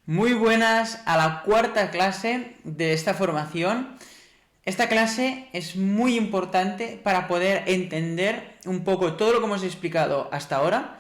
Muy buenas a la cuarta clase de esta formación. Esta clase es muy importante para poder entender un poco todo lo que hemos explicado hasta ahora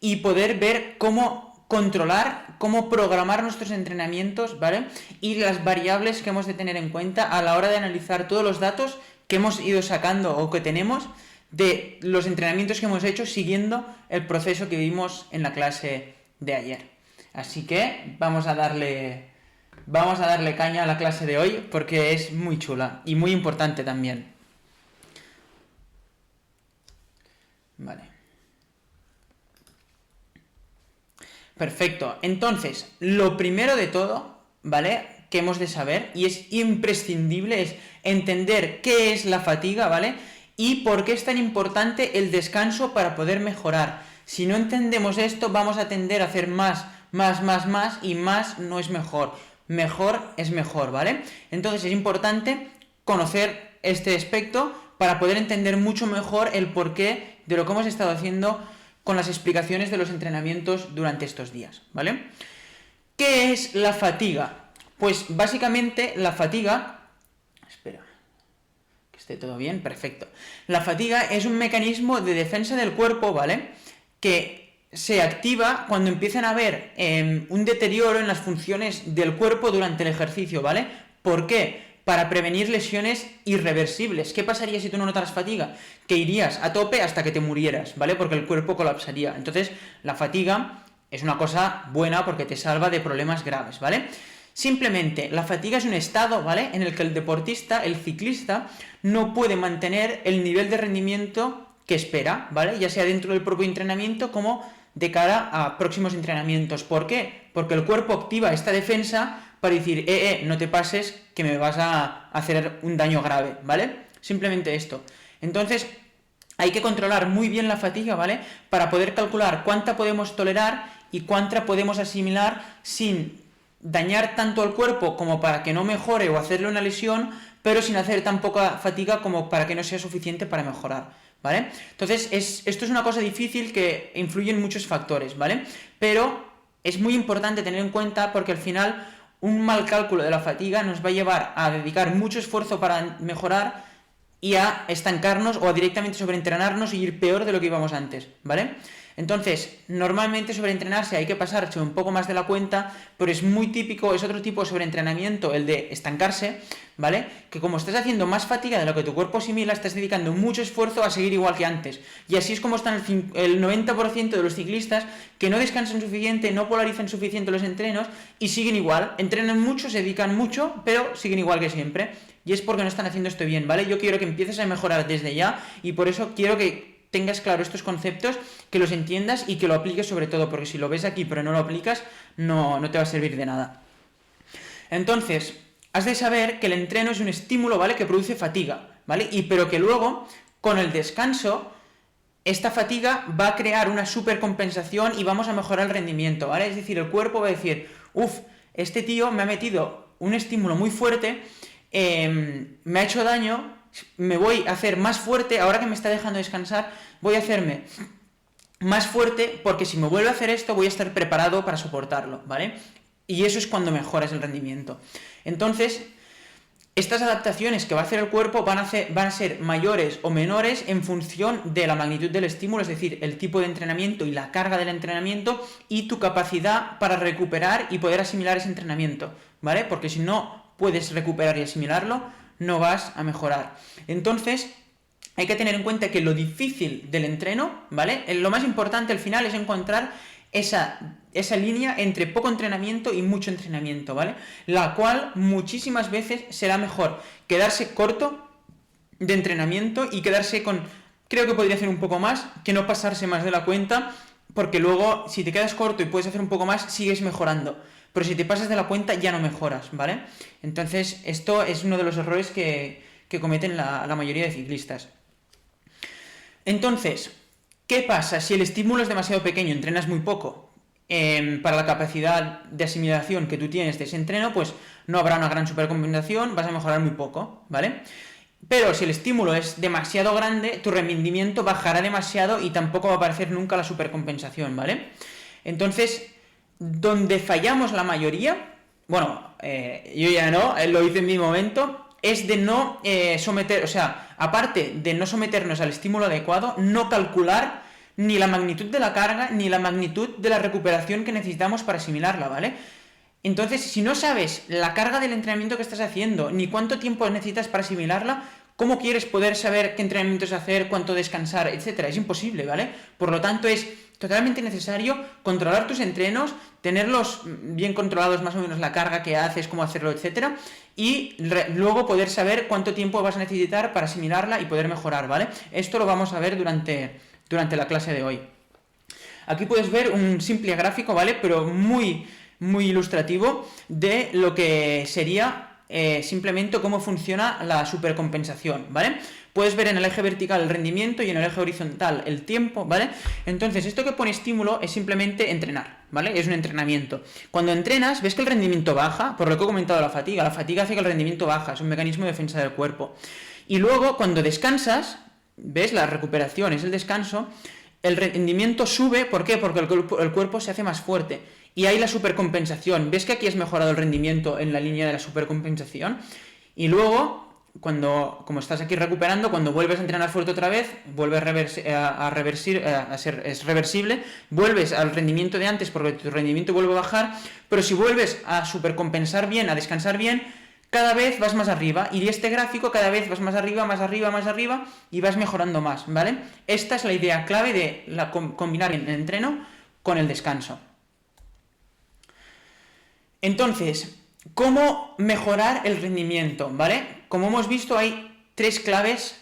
y poder ver cómo controlar, cómo programar nuestros entrenamientos, ¿vale? Y las variables que hemos de tener en cuenta a la hora de analizar todos los datos que hemos ido sacando o que tenemos de los entrenamientos que hemos hecho siguiendo el proceso que vimos en la clase de ayer. Así que vamos a darle caña a la clase de hoy porque es muy chula y muy importante también. Vale. Perfecto. Entonces, lo primero de todo, ¿vale?, que hemos de saber y es imprescindible es entender qué es la fatiga, ¿vale?, y por qué es tan importante el descanso para poder mejorar. Si no entendemos esto, vamos a tender a hacer más y más no es mejor. Mejor es mejor, ¿vale? Entonces es importante conocer este aspecto para poder entender mucho mejor el porqué de lo que hemos estado haciendo con las explicaciones de los entrenamientos durante estos días, ¿vale? ¿Qué es la fatiga? Pues básicamente la fatiga... Espera, que esté todo bien, perfecto. La fatiga es un mecanismo de defensa del cuerpo, ¿vale?, que se activa cuando empiezan a haber un deterioro en las funciones del cuerpo durante el ejercicio, ¿vale? ¿Por qué? Para prevenir lesiones irreversibles. ¿Qué pasaría si tú no notaras fatiga? Que irías a tope hasta que te murieras, ¿vale? Porque el cuerpo colapsaría. Entonces, la fatiga es una cosa buena porque te salva de problemas graves, ¿vale? Simplemente, la fatiga es un estado, ¿vale?, en el que el deportista, el ciclista, no puede mantener el nivel de rendimiento que espera, ¿vale? Ya sea dentro del propio entrenamiento como de cara a próximos entrenamientos. ¿Por qué? Porque el cuerpo activa esta defensa para decir, no te pases que me vas a hacer un daño grave, ¿vale? Simplemente esto. Entonces, hay que controlar muy bien la fatiga, ¿vale?, para poder calcular cuánta podemos tolerar y cuánta podemos asimilar sin dañar tanto al cuerpo como para que no mejore o hacerle una lesión, pero sin hacer tan poca fatiga como para que no sea suficiente para mejorar, ¿vale? Entonces, esto es una cosa difícil que influye en muchos factores, ¿vale? Pero es muy importante tener en cuenta porque al final un mal cálculo de la fatiga nos va a llevar a dedicar mucho esfuerzo para mejorar y a estancarnos o a directamente sobreentrenarnos y ir peor de lo que íbamos antes, ¿vale? Entonces, normalmente sobreentrenarse hay que pasarse un poco más de la cuenta, pero es muy típico, es otro tipo de sobreentrenamiento, el de estancarse, ¿vale? Que como estás haciendo más fatiga de lo que tu cuerpo asimila, estás dedicando mucho esfuerzo a seguir igual que antes. Y así es como están el 90% de los ciclistas que no descansan suficiente, no polarizan suficiente los entrenos y siguen igual. Entrenan mucho, se dedican mucho, pero siguen igual que siempre. Y es porque no están haciendo esto bien, ¿vale? Yo quiero que empieces a mejorar desde ya y por eso quiero que tengas claro estos conceptos, que los entiendas y que lo apliques sobre todo, porque si lo ves aquí pero no lo aplicas, no te va a servir de nada. Entonces, has de saber que el entreno es un estímulo, ¿vale?, que produce fatiga, ¿vale? Pero que luego, con el descanso, esta fatiga va a crear una supercompensación y vamos a mejorar el rendimiento, ¿vale? Es decir, el cuerpo va a decir, este tío me ha metido un estímulo muy fuerte, me ha hecho daño, me voy a hacer más fuerte, ahora que me está dejando descansar, voy a hacerme más fuerte porque si me vuelve a hacer esto voy a estar preparado para soportarlo, ¿vale? Y eso es cuando mejoras el rendimiento. Entonces, estas adaptaciones que va a hacer el cuerpo van a ser mayores o menores en función de la magnitud del estímulo, es decir, el tipo de entrenamiento y la carga del entrenamiento y tu capacidad para recuperar y poder asimilar ese entrenamiento, ¿vale? Porque si no puedes recuperar y asimilarlo, no vas a mejorar. Entonces, hay que tener en cuenta que lo difícil del entreno, ¿vale?, lo más importante al final es encontrar esa línea entre poco entrenamiento y mucho entrenamiento, ¿vale? La cual muchísimas veces será mejor quedarse corto de entrenamiento y quedarse con, creo que podría hacer un poco más, que no pasarse más de la cuenta, porque luego si te quedas corto y puedes hacer un poco más, sigues mejorando. Pero si te pasas de la cuenta ya no mejoras, ¿vale? Entonces esto es uno de los errores que cometen la mayoría de ciclistas. Entonces, ¿qué pasa si el estímulo es demasiado pequeño, entrenas muy poco? Para la capacidad de asimilación que tú tienes de ese entreno, pues no habrá una gran supercompensación, vas a mejorar muy poco, ¿vale? Pero si el estímulo es demasiado grande, tu rendimiento bajará demasiado y tampoco va a aparecer nunca la supercompensación, ¿vale? Entonces, donde fallamos la mayoría, bueno, yo ya no, lo hice en mi momento, es de no someter, o sea, aparte de no someternos al estímulo adecuado, no calcular ni la magnitud de la carga, ni la magnitud de la recuperación que necesitamos para asimilarla, ¿vale? Entonces, si no sabes la carga del entrenamiento que estás haciendo, ni cuánto tiempo necesitas para asimilarla, ¿cómo quieres poder saber qué entrenamientos hacer, cuánto descansar, etcétera? Es imposible, ¿vale? Por lo tanto, es totalmente necesario controlar tus entrenos, tenerlos bien controlados, más o menos la carga que haces, cómo hacerlo, etcétera, y luego poder saber cuánto tiempo vas a necesitar para asimilarla y poder mejorar, ¿vale? Esto lo vamos a ver durante la clase de hoy. Aquí puedes ver un simple gráfico, ¿vale? Pero muy ilustrativo de lo que sería simplemente cómo funciona la supercompensación, ¿vale? Puedes ver en el eje vertical el rendimiento y en el eje horizontal el tiempo, ¿vale? Entonces, esto que pone estímulo es simplemente entrenar, ¿vale? Es un entrenamiento. Cuando entrenas, ves que el rendimiento baja, por lo que he comentado la fatiga hace que el rendimiento baja, es un mecanismo de defensa del cuerpo. Y luego, cuando descansas, ¿ves? La recuperación es el descanso, el rendimiento sube, ¿por qué? Porque el cuerpo se hace más fuerte. Y hay la supercompensación. ¿Ves que aquí has mejorado el rendimiento en la línea de la supercompensación? Y luego, como estás aquí recuperando, cuando vuelves a entrenar fuerte otra vez, vuelve es reversible, vuelves al rendimiento de antes porque tu rendimiento vuelve a bajar, pero si vuelves a supercompensar bien, a descansar bien, cada vez vas más arriba, y este gráfico cada vez vas más arriba, y vas mejorando más, ¿vale? Esta es la idea clave de combinar el entreno con el descanso. Entonces, ¿cómo mejorar el rendimiento? ¿Vale? Como hemos visto, hay 3 claves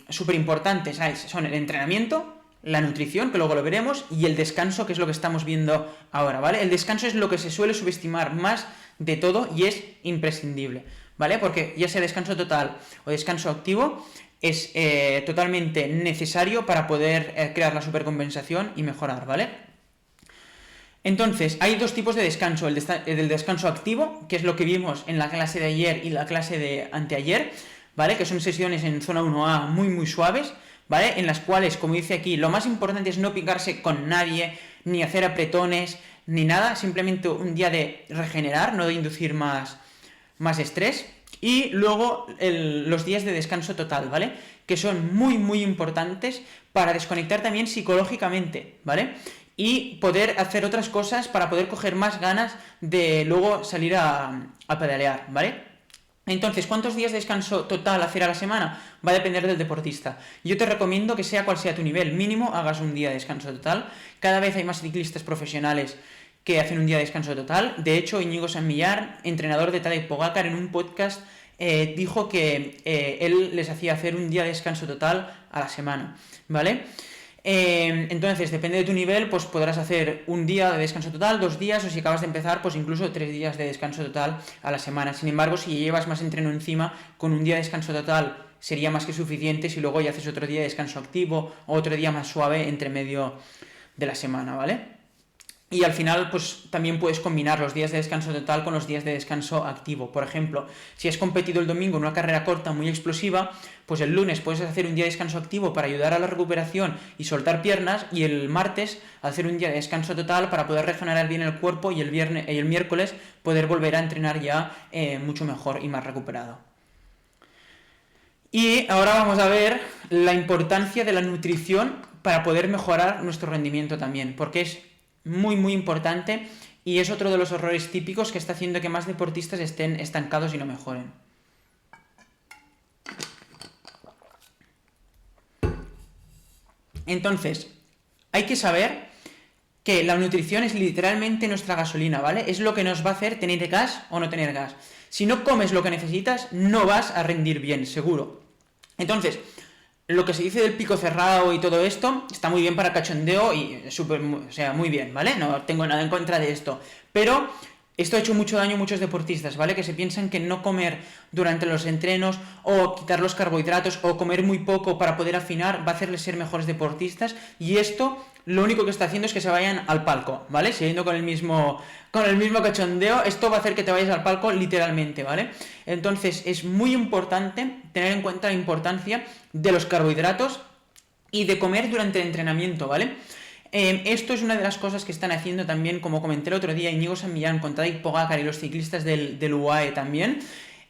súper importantes. Son el entrenamiento, la nutrición, que luego lo veremos, y el descanso, que es lo que estamos viendo ahora, ¿vale? El descanso es lo que se suele subestimar más de todo y es imprescindible, ¿vale? Porque ya sea descanso total o descanso activo, es totalmente necesario para poder crear la supercompensación y mejorar, ¿vale? Entonces, hay 2 tipos de descanso, el del descanso activo, que es lo que vimos en la clase de ayer y la clase de anteayer, ¿vale? Que son sesiones en zona 1A muy suaves, ¿vale? En las cuales, como dice aquí, lo más importante es no picarse con nadie, ni hacer apretones, ni nada, simplemente un día de regenerar, no de inducir más estrés. Y luego los días de descanso total, ¿vale? Que son muy importantes para desconectar también psicológicamente, ¿vale? Y poder hacer otras cosas para poder coger más ganas de luego salir a pedalear, ¿vale? Entonces, ¿cuántos días de descanso total hacer a la semana? Va a depender del deportista. Yo te recomiendo que sea cual sea tu nivel mínimo, hagas un día de descanso total. Cada vez hay más ciclistas profesionales que hacen un día de descanso total. De hecho, Íñigo San Millán, entrenador de Tadej Pogacar, en un podcast dijo que él les hacía hacer un día de descanso total a la semana, ¿vale? Entonces, depende de tu nivel, pues podrás hacer un día de descanso total, 2 días, o si acabas de empezar, pues incluso 3 días de descanso total a la semana. Sin embargo, si llevas más entreno encima, con un día de descanso total sería más que suficiente si luego ya haces otro día de descanso activo o otro día más suave entre medio de la semana, ¿vale? Y al final, pues también puedes combinar los días de descanso total con los días de descanso activo. Por ejemplo, si has competido el domingo en una carrera corta muy explosiva, pues el lunes puedes hacer un día de descanso activo para ayudar a la recuperación y soltar piernas, y el martes hacer un día de descanso total para poder regenerar bien el cuerpo, y el miércoles poder volver a entrenar ya mucho mejor y más recuperado. Y ahora vamos a ver la importancia de la nutrición para poder mejorar nuestro rendimiento también, porque es muy importante y es otro de los errores típicos que está haciendo que más deportistas estén estancados y no mejoren. Entonces, hay que saber que la nutrición es literalmente nuestra gasolina, ¿vale? Es lo que nos va a hacer tener gas o no tener gas. Si no comes lo que necesitas, no vas a rendir bien, seguro. Entonces, lo que se dice del pico cerrado y todo esto está muy bien para cachondeo y muy bien, ¿vale? No tengo nada en contra de esto. Pero esto ha hecho mucho daño a muchos deportistas, ¿vale? Que se piensan que no comer durante los entrenos o quitar los carbohidratos o comer muy poco para poder afinar va a hacerles ser mejores deportistas, y esto lo único que está haciendo es que se vayan al palco, ¿vale? Siguiendo con el mismo cachondeo, esto va a hacer que te vayas al palco literalmente, ¿vale? Entonces es muy importante tener en cuenta la importancia de los carbohidratos y de comer durante el entrenamiento, ¿vale? Esto es una de las cosas que están haciendo también, como comenté el otro día, Iñigo San Millán con Tadej Pogacar y los ciclistas del UAE también.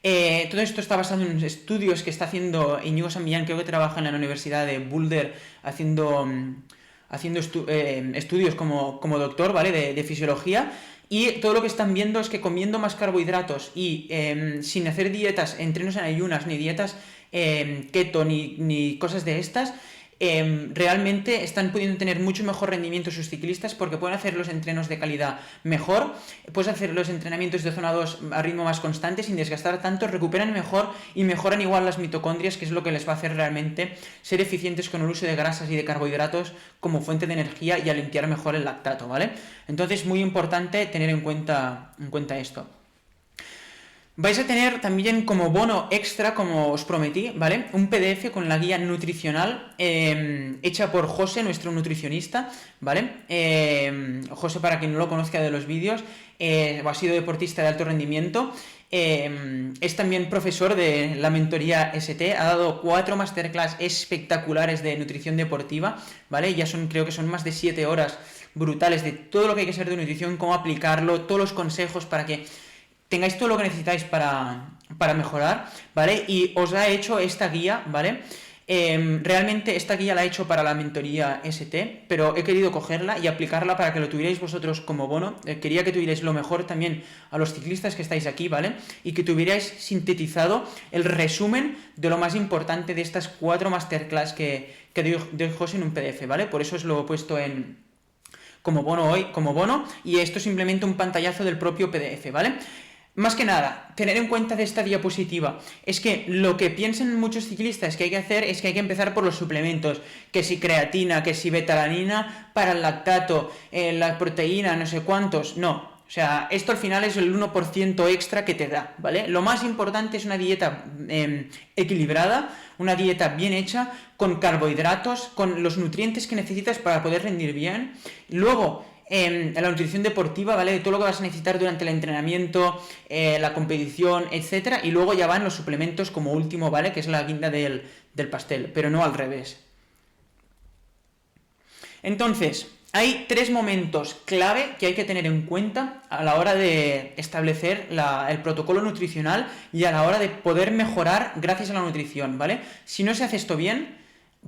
Todo esto está basado en estudios que está haciendo Iñigo San Millán, creo que trabaja en la Universidad de Boulder haciendo estudios como doctor, ¿vale? De fisiología. Y todo lo que están viendo es que comiendo más carbohidratos y sin hacer dietas, entrenos en ayunas, ni dietas keto, ni cosas de estas, realmente están pudiendo tener mucho mejor rendimiento sus ciclistas porque pueden hacer los entrenos de calidad mejor, puedes hacer los entrenamientos de zona 2 a ritmo más constante sin desgastar tanto, recuperan mejor y mejoran igual las mitocondrias, que es lo que les va a hacer realmente ser eficientes con el uso de grasas y de carbohidratos como fuente de energía y a limpiar mejor el lactato, ¿vale? Entonces, muy importante tener en cuenta esto. Vais a tener también como bono extra, como os prometí, ¿vale? Un PDF con la guía nutricional hecha por José, nuestro nutricionista, ¿vale? José, para quien no lo conozca de los vídeos, ha sido deportista de alto rendimiento, es también profesor de la mentoría ST, ha dado 4 masterclass espectaculares de nutrición deportiva, ¿vale? Ya creo que son más de 7 horas brutales de todo lo que hay que saber de nutrición, cómo aplicarlo, todos los consejos para que tengáis todo lo que necesitáis para mejorar, ¿vale? Y os ha hecho esta guía, ¿vale? Realmente esta guía la he hecho para la mentoría ST, pero he querido cogerla y aplicarla para que lo tuvierais vosotros como bono. Quería que tuvierais lo mejor también a los ciclistas que estáis aquí, ¿vale? Y que tuvierais sintetizado el resumen de lo más importante de estas 4 masterclass que dio José en un PDF, ¿vale? Por eso os lo he puesto como bono hoy, y esto es simplemente un pantallazo del propio PDF, ¿vale? Más que nada, tener en cuenta de esta diapositiva es que lo que piensan muchos ciclistas que hay que hacer es que hay que empezar por los suplementos, que si creatina, que si betalanina para el lactato, la proteína, no sé cuántos, no. O sea, esto al final es el 1% extra que te da, ¿vale? Lo más importante es una dieta equilibrada, una dieta bien hecha, con carbohidratos, con los nutrientes que necesitas para poder rendir bien. Luego, la nutrición deportiva, ¿vale? De todo lo que vas a necesitar durante el entrenamiento, la competición, etcétera. Y luego ya van los suplementos como último, ¿vale? Que es la guinda del pastel, pero no al revés. Entonces, hay 3 momentos clave que hay que tener en cuenta a la hora de establecer el protocolo nutricional y a la hora de poder mejorar gracias a la nutrición, ¿vale? Si no se hace esto bien,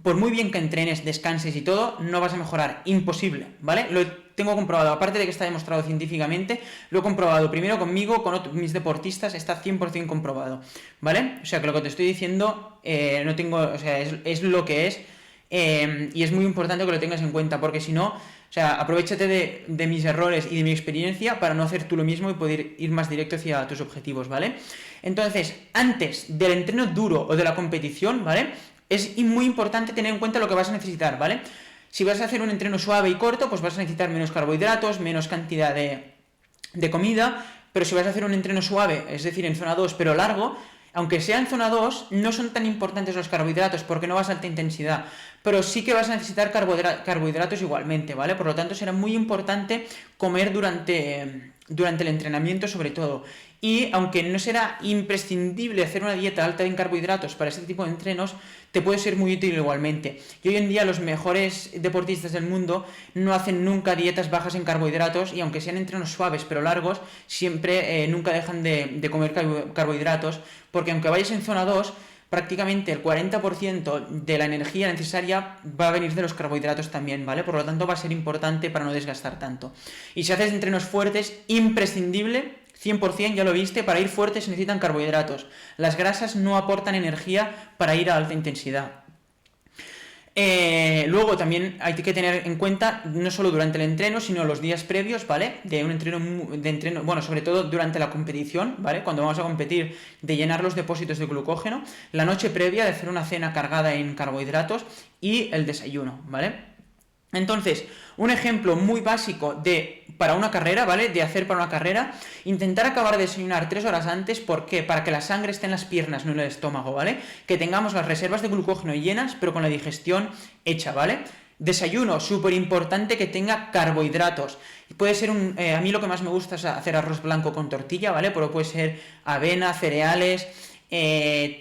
por muy bien que entrenes, descanses y todo, no vas a mejorar. Imposible, ¿vale? Lo tengo comprobado, aparte de que está demostrado científicamente, lo he comprobado primero conmigo, con mis deportistas, está 100% comprobado, ¿vale? O sea, que lo que te estoy diciendo, no tengo, o sea, es lo que es, y es muy importante que lo tengas en cuenta, porque si no, o sea, aprovechate de mis errores y de mi experiencia para no hacer tú lo mismo y poder ir más directo hacia tus objetivos, ¿vale? Entonces, antes del entreno duro o de la competición, ¿vale? Es muy importante tener en cuenta lo que vas a necesitar, ¿vale? Si vas a hacer un entreno suave y corto, pues vas a necesitar menos carbohidratos, menos cantidad de comida, pero si vas a hacer un entreno suave, es decir, en zona 2, pero largo, aunque sea en zona 2, no son tan importantes los carbohidratos porque no vas a alta intensidad, pero sí que vas a necesitar carbohidratos igualmente, ¿vale? Por lo tanto, será muy importante comer durante el entrenamiento sobre todo. Y aunque no será imprescindible hacer una dieta alta en carbohidratos para este tipo de entrenos, te puede ser muy útil igualmente. Y hoy en día los mejores deportistas del mundo no hacen nunca dietas bajas en carbohidratos y aunque sean entrenos suaves pero largos, siempre nunca dejan de comer carbohidratos, porque aunque vayas en zona 2, prácticamente el 40% de la energía necesaria va a venir de los carbohidratos también, ¿vale? Por lo tanto va a ser importante para no desgastar tanto. Y si haces entrenos fuertes, imprescindible, 100%, ya lo viste, para ir fuerte se necesitan carbohidratos. Las grasas no aportan energía para ir a alta intensidad. Luego también hay que tener en cuenta, no solo durante el entreno, sino los días previos, ¿vale? De un entreno, bueno, sobre todo durante la competición, ¿vale? Cuando vamos a competir, de llenar los depósitos de glucógeno, la noche previa de hacer una cena cargada en carbohidratos y el desayuno, ¿vale? Entonces, un ejemplo muy básico para una carrera, ¿vale? De hacer para una carrera, intentar acabar de desayunar 3 horas antes, ¿por qué? Para que la sangre esté en las piernas, no en el estómago, ¿vale? Que tengamos las reservas de glucógeno llenas, pero con la digestión hecha, ¿vale? Desayuno, súper importante que tenga carbohidratos. Puede ser a mí lo que más me gusta es hacer arroz blanco con tortilla, ¿vale? Pero puede ser avena, cereales,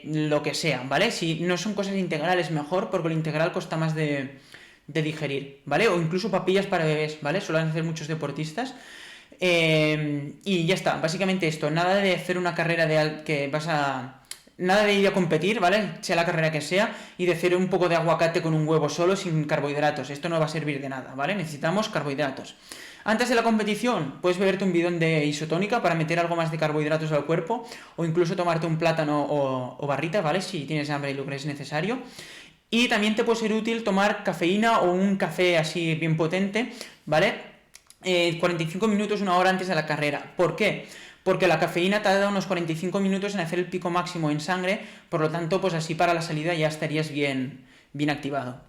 lo que sea, ¿vale? Si no son cosas integrales, mejor, porque lo integral cuesta más de de digerir, ¿vale? O incluso papillas para bebés, ¿vale? Suelen hacer muchos deportistas. Y ya está, básicamente esto, nada de hacer una carrera que vas a... Nada de ir a competir, ¿vale? Sea la carrera que sea, y de hacer un poco de aguacate con un huevo solo sin carbohidratos. Esto no va a servir de nada, ¿vale? Necesitamos carbohidratos. Antes de la competición, puedes beberte un bidón de isotónica para meter algo más de carbohidratos al cuerpo, o incluso tomarte un plátano o barrita, ¿vale? Si tienes hambre y lo crees necesario. Y también te puede ser útil tomar cafeína o un café así bien potente, ¿vale? 45 minutos, una hora antes de la carrera. ¿Por qué? Porque la cafeína tarda unos 45 minutos en hacer el pico máximo en sangre, por lo tanto, pues así para la salida ya estarías bien activado.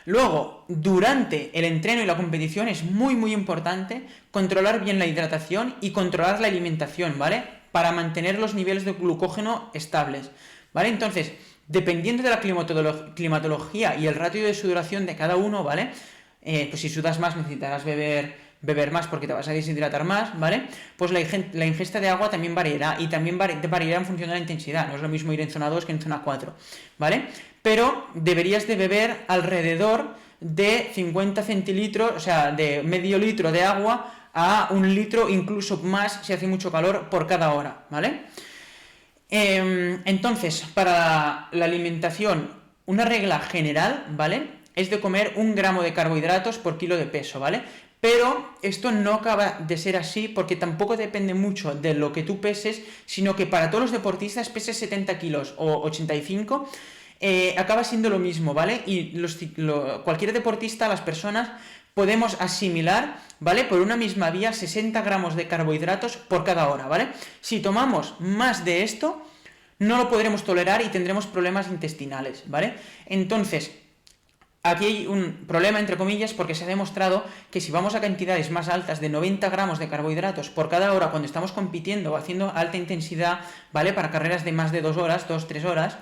Luego, durante el entreno y la competición es muy importante controlar bien la hidratación y controlar la alimentación, ¿vale? Para mantener los niveles de glucógeno estables, ¿vale? Entonces, dependiendo de la climatología y el ratio de sudoración de cada uno, ¿vale? Pues si sudas más necesitarás beber más porque te vas a deshidratar más, ¿vale? Pues la ingesta de agua también variará, y también variará en función de la intensidad. No es lo mismo ir en zona 2 que en zona 4, ¿vale? Pero deberías de beber alrededor de 50 centilitros, o sea, de medio litro de agua a 1 litro, incluso más si hace mucho calor, por cada hora, ¿vale? Entonces, para la alimentación, una regla general, ¿vale? Es de comer 1 gramo de carbohidratos por kilo de peso, ¿vale? Pero esto no acaba de ser así porque tampoco depende mucho de lo que tú peses, sino que para todos los deportistas, peses 70 kilos o 85, acaba siendo lo mismo, ¿vale? Y cualquier deportista, las personas, podemos asimilar, ¿vale? Por una misma vía 60 gramos de carbohidratos por cada hora, ¿vale? Si tomamos más de esto, no lo podremos tolerar y tendremos problemas intestinales, ¿vale? Entonces, aquí hay un problema, entre comillas, porque se ha demostrado que si vamos a cantidades más altas de 90 gramos de carbohidratos por cada hora cuando estamos compitiendo o haciendo alta intensidad, ¿vale? Para carreras de más de 2 horas, 2-3 horas,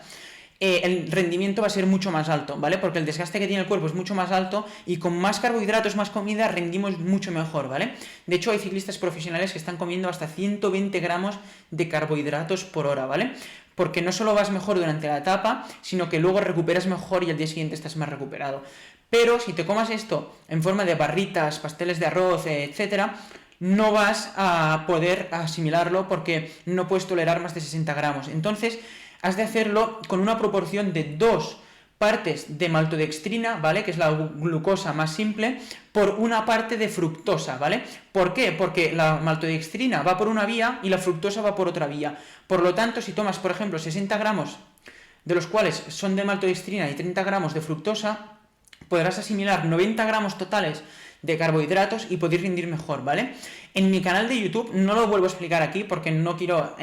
el rendimiento va a ser mucho más alto, ¿vale? Porque el desgaste que tiene el cuerpo es mucho más alto y con más carbohidratos, más comida, rendimos mucho mejor, ¿vale? De hecho, hay ciclistas profesionales que están comiendo hasta 120 gramos de carbohidratos por hora, ¿vale? Porque no solo vas mejor durante la etapa, sino que luego recuperas mejor y al día siguiente estás más recuperado. Pero si te comas esto en forma de barritas, pasteles de arroz, etcétera, no vas a poder asimilarlo porque no puedes tolerar más de 60 gramos. Entonces, has de hacerlo con una proporción de 2 partes de maltodextrina, ¿vale? Que es la glucosa más simple, por 1 parte de fructosa, ¿vale? ¿Por qué? Porque la maltodextrina va por una vía y la fructosa va por otra vía. Por lo tanto, si tomas, por ejemplo, 60 gramos, de los cuales son de maltodextrina y 30 gramos de fructosa, podrás asimilar 90 gramos totales de carbohidratos y poder rendir mejor, ¿vale? En mi canal de YouTube, no lo vuelvo a explicar aquí porque no quiero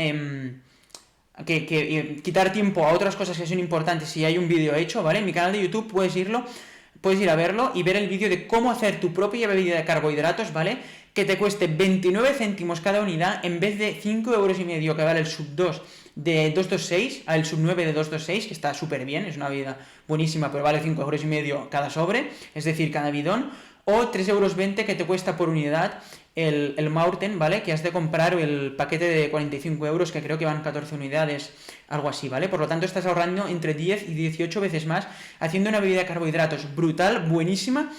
quitar tiempo a otras cosas que son importantes si hay un vídeo hecho, ¿vale? En mi canal de YouTube puedes ir a verlo y ver el vídeo de cómo hacer tu propia bebida de carbohidratos, ¿vale? Que te cueste 29 céntimos cada unidad en vez de 5,5 euros que vale el sub 2 de 226 al sub 9 de 226, que está súper bien, es una bebida buenísima, pero vale 5,5 euros cada sobre, es decir, cada bidón, o 3,20 euros que te cuesta por unidad el Maurten, ¿vale? Que has de comprar el paquete de 45 euros, que creo que van 14 unidades, algo así, ¿vale? Por lo tanto, estás ahorrando entre 10 y 18 veces más haciendo una bebida de carbohidratos brutal, buenísima,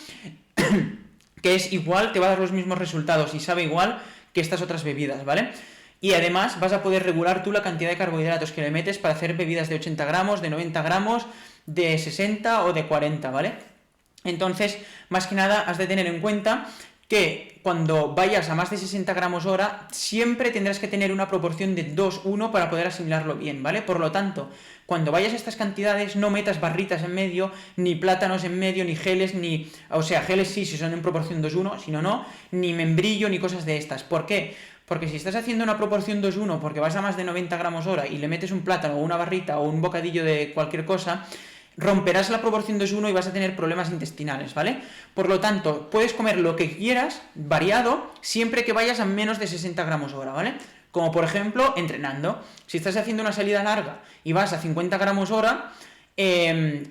que es igual, te va a dar los mismos resultados y sabe igual que estas otras bebidas, ¿vale? Y además vas a poder regular tú la cantidad de carbohidratos que le metes para hacer bebidas de 80 gramos, de 90 gramos, de 60 o de 40, ¿vale? Entonces, más que nada, has de tener en cuenta que cuando vayas a más de 60 gramos hora, siempre tendrás que tener una proporción de 2-1 para poder asimilarlo bien, ¿vale? Por lo tanto, cuando vayas a estas cantidades, no metas barritas en medio, ni plátanos en medio, ni geles, o sea, geles sí, si son en proporción 2-1, si no, no, ni membrillo, ni cosas de estas. ¿Por qué? Porque si estás haciendo una proporción 2-1 porque vas a más de 90 gramos hora y le metes un plátano o una barrita o un bocadillo de cualquier cosa, romperás la proporción 2-1 y vas a tener problemas intestinales, ¿vale? Por lo tanto, puedes comer lo que quieras, variado, siempre que vayas a menos de 60 gramos hora, ¿vale? Como por ejemplo, entrenando. Si estás haciendo una salida larga y vas a 50 gramos hora,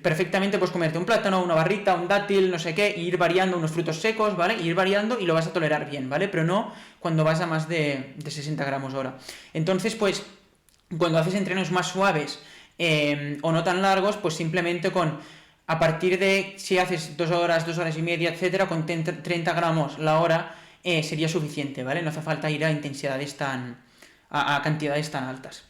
perfectamente puedes comerte un plátano, una barrita, un dátil, no sé qué, e ir variando unos frutos secos, ¿vale? Y ir variando y lo vas a tolerar bien, ¿vale? Pero no cuando vas a más de 60 gramos hora. Entonces, pues, cuando haces entrenos más suaves, o no tan largos, pues simplemente con a partir de, si haces 2 horas y media, etcétera, con 30 gramos la hora, sería suficiente, ¿vale? No hace falta ir a intensidades a cantidades tan altas.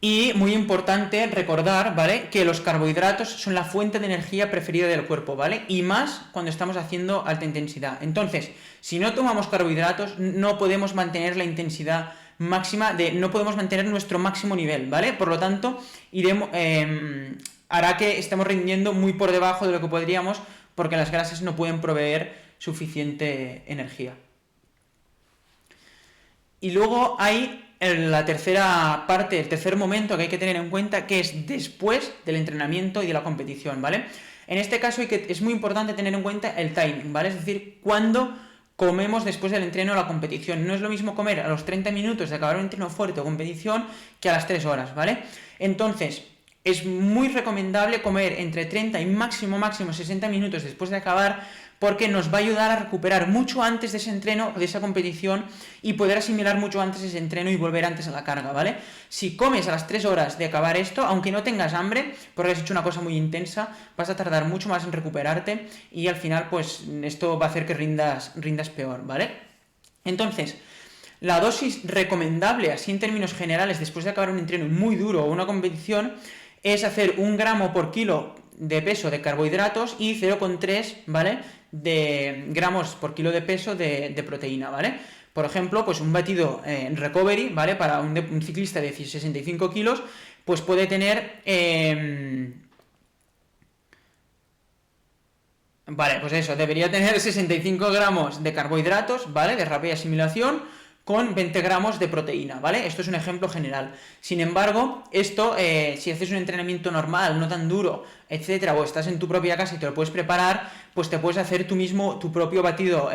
Y muy importante recordar, ¿vale?, que los carbohidratos son la fuente de energía preferida del cuerpo, ¿vale? Y más cuando estamos haciendo alta intensidad. Entonces, si no tomamos carbohidratos, no podemos mantener la intensidad máxima, no podemos mantener nuestro máximo nivel, ¿vale? Por lo tanto, hará que estemos rindiendo muy por debajo de lo que podríamos, porque las grasas no pueden proveer suficiente energía. Y luego hay la tercera parte, el tercer momento que hay que tener en cuenta, que es después del entrenamiento y de la competición, ¿vale? En este caso es muy importante tener en cuenta el timing, ¿vale? Es decir, cuándo comemos después del entreno o la competición. No es lo mismo comer a los 30 minutos de acabar un entreno fuerte o competición que a las 3 horas, ¿vale? Entonces, es muy recomendable comer entre 30 y máximo 60 minutos después de acabar, porque nos va a ayudar a recuperar mucho antes de ese entreno, de esa competición, y poder asimilar mucho antes ese entreno y volver antes a la carga, ¿vale? Si comes a las 3 horas de acabar esto, aunque no tengas hambre, porque has hecho una cosa muy intensa, vas a tardar mucho más en recuperarte, y al final, pues, esto va a hacer que rindas peor, ¿vale? Entonces, la dosis recomendable, así en términos generales, después de acabar un entreno muy duro o una competición, es hacer 1 gramo por kilo de peso de carbohidratos y 0,3, ¿vale?, de gramos por kilo de peso de proteína, ¿vale? Por ejemplo, pues un batido en recovery, ¿vale?, para un ciclista de 65 kilos, pues puede tener... Vale, pues eso, debería tener 65 gramos de carbohidratos, ¿vale?, de rápida asimilación, con 20 gramos de proteína, ¿vale? Esto es un ejemplo general. Sin embargo, esto, si haces un entrenamiento normal, no tan duro, etcétera, o estás en tu propia casa y te lo puedes preparar, pues te puedes hacer tú mismo tu propio batido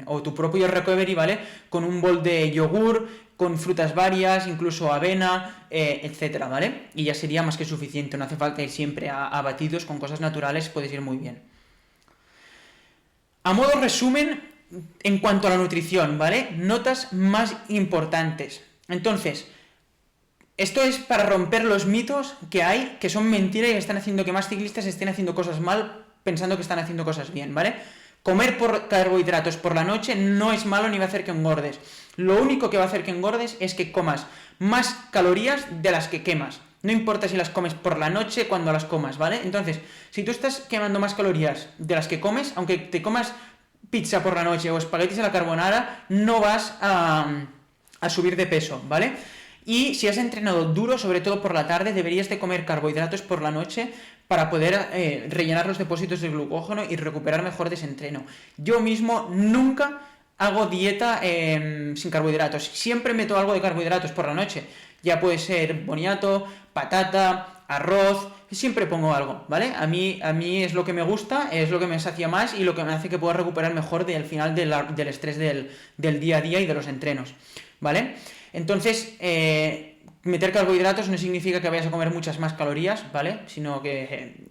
o tu propio recovery, ¿vale?, con un bol de yogur, con frutas varias, incluso avena, etcétera, ¿vale? Y ya sería más que suficiente, no hace falta ir siempre a batidos, con cosas naturales puedes ir muy bien. A modo resumen, en cuanto a la nutrición, ¿vale? Notas más importantes. Entonces, esto es para romper los mitos que hay, que son mentira y están haciendo que más ciclistas estén haciendo cosas mal pensando que están haciendo cosas bien, ¿vale? Comer carbohidratos por la noche no es malo ni va a hacer que engordes. Lo único que va a hacer que engordes es que comas más calorías de las que quemas. No importa si las comes por la noche, cuando las comas, ¿vale? Entonces, si tú estás quemando más calorías de las que comes, aunque te comas pizza por la noche o espaguetis a la carbonara, no vas a subir de peso, ¿vale? Y si has entrenado duro, sobre todo por la tarde, deberías de comer carbohidratos por la noche para poder rellenar los depósitos de glucógeno y recuperar mejor de ese entreno. Yo mismo nunca hago dieta sin carbohidratos. Siempre meto algo de carbohidratos por la noche. Ya puede ser boniato, patata, arroz, siempre pongo algo, ¿vale? A mí es lo que me gusta, es lo que me sacia más y lo que me hace que pueda recuperar mejor al final del estrés del día a día y de los entrenos, ¿vale? Entonces, meter carbohidratos no significa que vayas a comer muchas más calorías, ¿vale? Sino que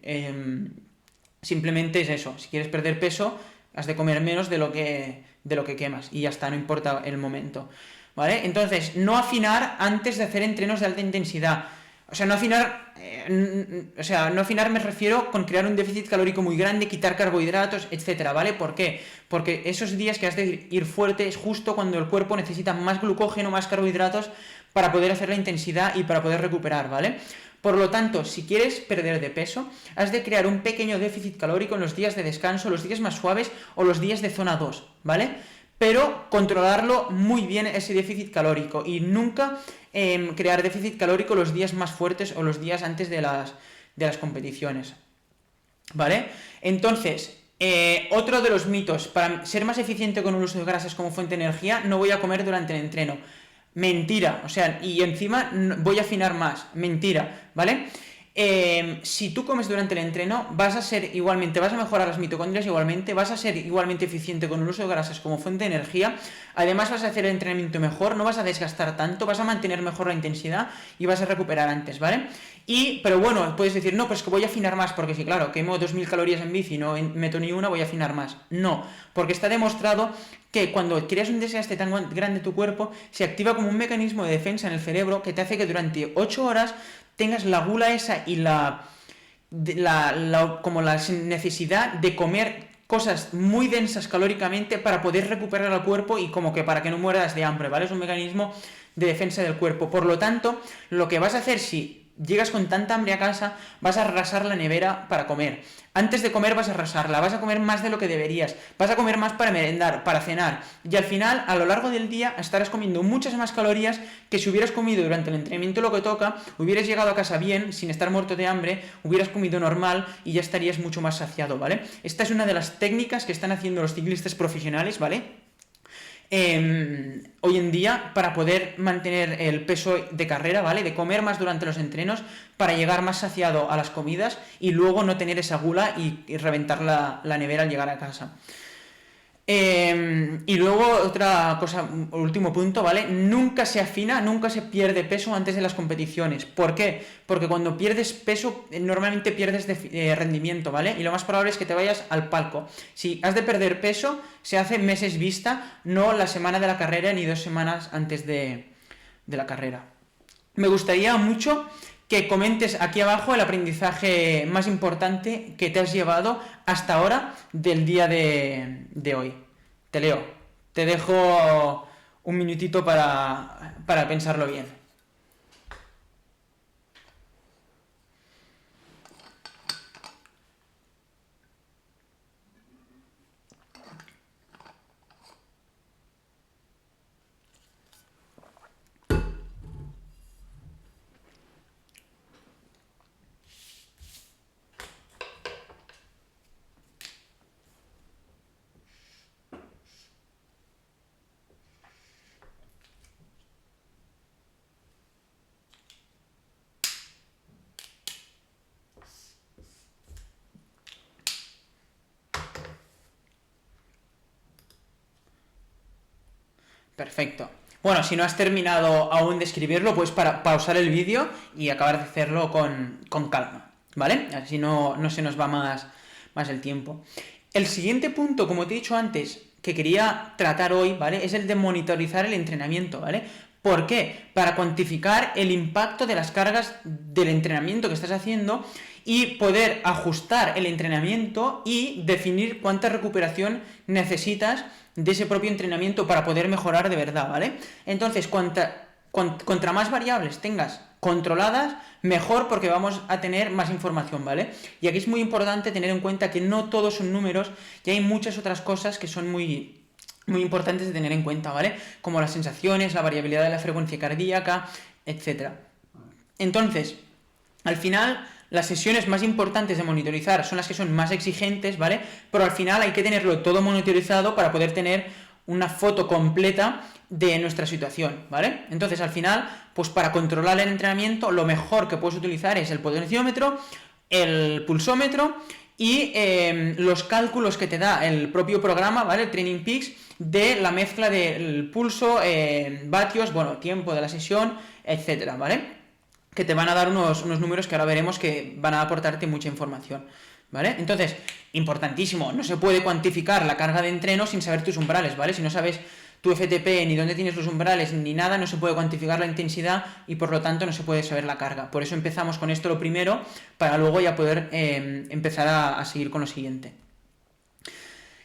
simplemente es eso, si quieres perder peso, has de comer menos de lo que quemas y ya está, no importa el momento, ¿vale? Entonces, no afinar antes de hacer entrenos de alta intensidad. O sea, no afinar me refiero con crear un déficit calórico muy grande, quitar carbohidratos, etcétera, ¿vale? ¿Por qué? Porque esos días que has de ir fuerte es justo cuando el cuerpo necesita más glucógeno, más carbohidratos para poder hacer la intensidad y para poder recuperar, ¿vale? Por lo tanto, si quieres perder de peso, has de crear un pequeño déficit calórico en los días de descanso, los días más suaves o los días de zona 2, ¿vale? Pero controlarlo muy bien ese déficit calórico y nunca crear déficit calórico los días más fuertes o los días antes de las competiciones, ¿vale? Entonces, otro de los mitos, para ser más eficiente con el uso de grasas como fuente de energía, no voy a comer durante el entreno. Mentira, o sea, y encima voy a afinar más, mentira, ¿vale? Si tú comes durante el entreno, vas a mejorar las mitocondrias igualmente, vas a ser igualmente eficiente con el uso de grasas como fuente de energía, además vas a hacer el entrenamiento mejor, no vas a desgastar tanto, vas a mantener mejor la intensidad y vas a recuperar antes, ¿vale? Pero bueno, puedes decir, no, pues que voy a afinar más, porque si claro, quemo 2000 calorías en bici y no meto ni una, voy a afinar más. No, porque está demostrado que cuando creas un desgaste tan grande en tu cuerpo, se activa como un mecanismo de defensa en el cerebro que te hace que durante 8 horas tengas la gula esa y como la necesidad de comer cosas muy densas calóricamente para poder recuperar al cuerpo y como que para que no mueras de hambre, ¿vale? Es un mecanismo de defensa del cuerpo. Por lo tanto, lo que vas a hacer si llegas con tanta hambre a casa, vas a arrasar la nevera para comer. Antes de comer vas a arrasarla, vas a comer más de lo que deberías, vas a comer más para merendar, para cenar, y al final, a lo largo del día, estarás comiendo muchas más calorías que si hubieras comido durante el entrenamiento lo que toca, hubieras llegado a casa bien, sin estar muerto de hambre, hubieras comido normal y ya estarías mucho más saciado, ¿vale? Esta es una de las técnicas que están haciendo los ciclistas profesionales, ¿vale? Hoy en día para poder mantener el peso de carrera, ¿vale? De comer más durante los entrenos para llegar más saciado a las comidas y luego no tener esa gula y reventar la nevera al llegar a casa. Y luego otra cosa, último punto, ¿vale? Nunca se afina, nunca se pierde peso antes de las competiciones. ¿Por qué? Porque cuando pierdes peso, normalmente pierdes rendimiento, ¿vale? Y lo más probable es que te vayas al palco. Si has de perder peso, se hace meses vista, no la semana de la carrera ni 2 semanas antes de la carrera. Me gustaría mucho que comentes aquí abajo el aprendizaje más importante que te has llevado hasta ahora del día de hoy. Te leo. Te dejo un minutito para pensarlo bien. Perfecto. Bueno, si no has terminado aún de escribirlo, puedes pausar el vídeo y acabar de hacerlo con calma, ¿vale? Así no se nos va más el tiempo. El siguiente punto, como te he dicho antes, que quería tratar hoy, ¿vale? Es el de monitorizar el entrenamiento, ¿vale? ¿Por qué? Para cuantificar el impacto de las cargas del entrenamiento que estás haciendo y poder ajustar el entrenamiento y definir cuánta recuperación necesitas de ese propio entrenamiento para poder mejorar de verdad, ¿vale? Entonces, contra más variables tengas controladas, mejor, porque vamos a tener más información, ¿vale? Y aquí es muy importante tener en cuenta que no todos son números y hay muchas otras cosas que son muy importantes de tener en cuenta, ¿vale? Como las sensaciones, la variabilidad de la frecuencia cardíaca, etc. Entonces, al final, las sesiones más importantes de monitorizar son las que son más exigentes, ¿vale? Pero al final hay que tenerlo todo monitorizado para poder tener una foto completa de nuestra situación, ¿vale? Entonces, al final, pues para controlar el entrenamiento, lo mejor que puedes utilizar es el potenciómetro, el pulsómetro y los cálculos que te da el propio programa, ¿vale? El Training Peaks, de la mezcla del pulso, vatios, bueno, tiempo de la sesión, etcétera, ¿vale? Que te van a dar unos números que ahora veremos que van a aportarte mucha información, ¿vale? Entonces, importantísimo, no se puede cuantificar la carga de entreno sin saber tus umbrales, ¿vale? Si no sabes tu FTP, ni dónde tienes los umbrales, ni nada, no se puede cuantificar la intensidad y por lo tanto no se puede saber la carga. Por eso empezamos con esto lo primero, para luego ya poder empezar a seguir con lo siguiente.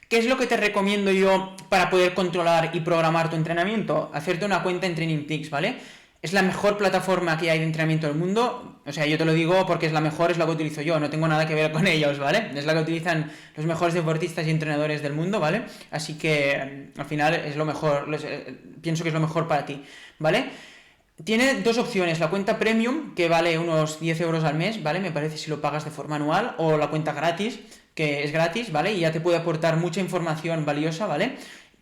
¿Qué es lo que te recomiendo yo para poder controlar y programar tu entrenamiento? Hacerte una cuenta en Training Peaks, ¿vale? Es la mejor plataforma que hay de entrenamiento del mundo. O sea, yo te lo digo porque es la mejor, es la que utilizo yo, no tengo nada que ver con ellos, ¿vale? Es la que utilizan los mejores deportistas y entrenadores del mundo, ¿vale? Así que al final es lo mejor, pienso que es lo mejor para ti, ¿vale? Tiene dos opciones, la cuenta premium, que vale unos 10 euros al mes, ¿vale? Me parece, si lo pagas de forma anual, o la cuenta gratis, que es gratis, ¿vale? Y ya te puede aportar mucha información valiosa, ¿vale?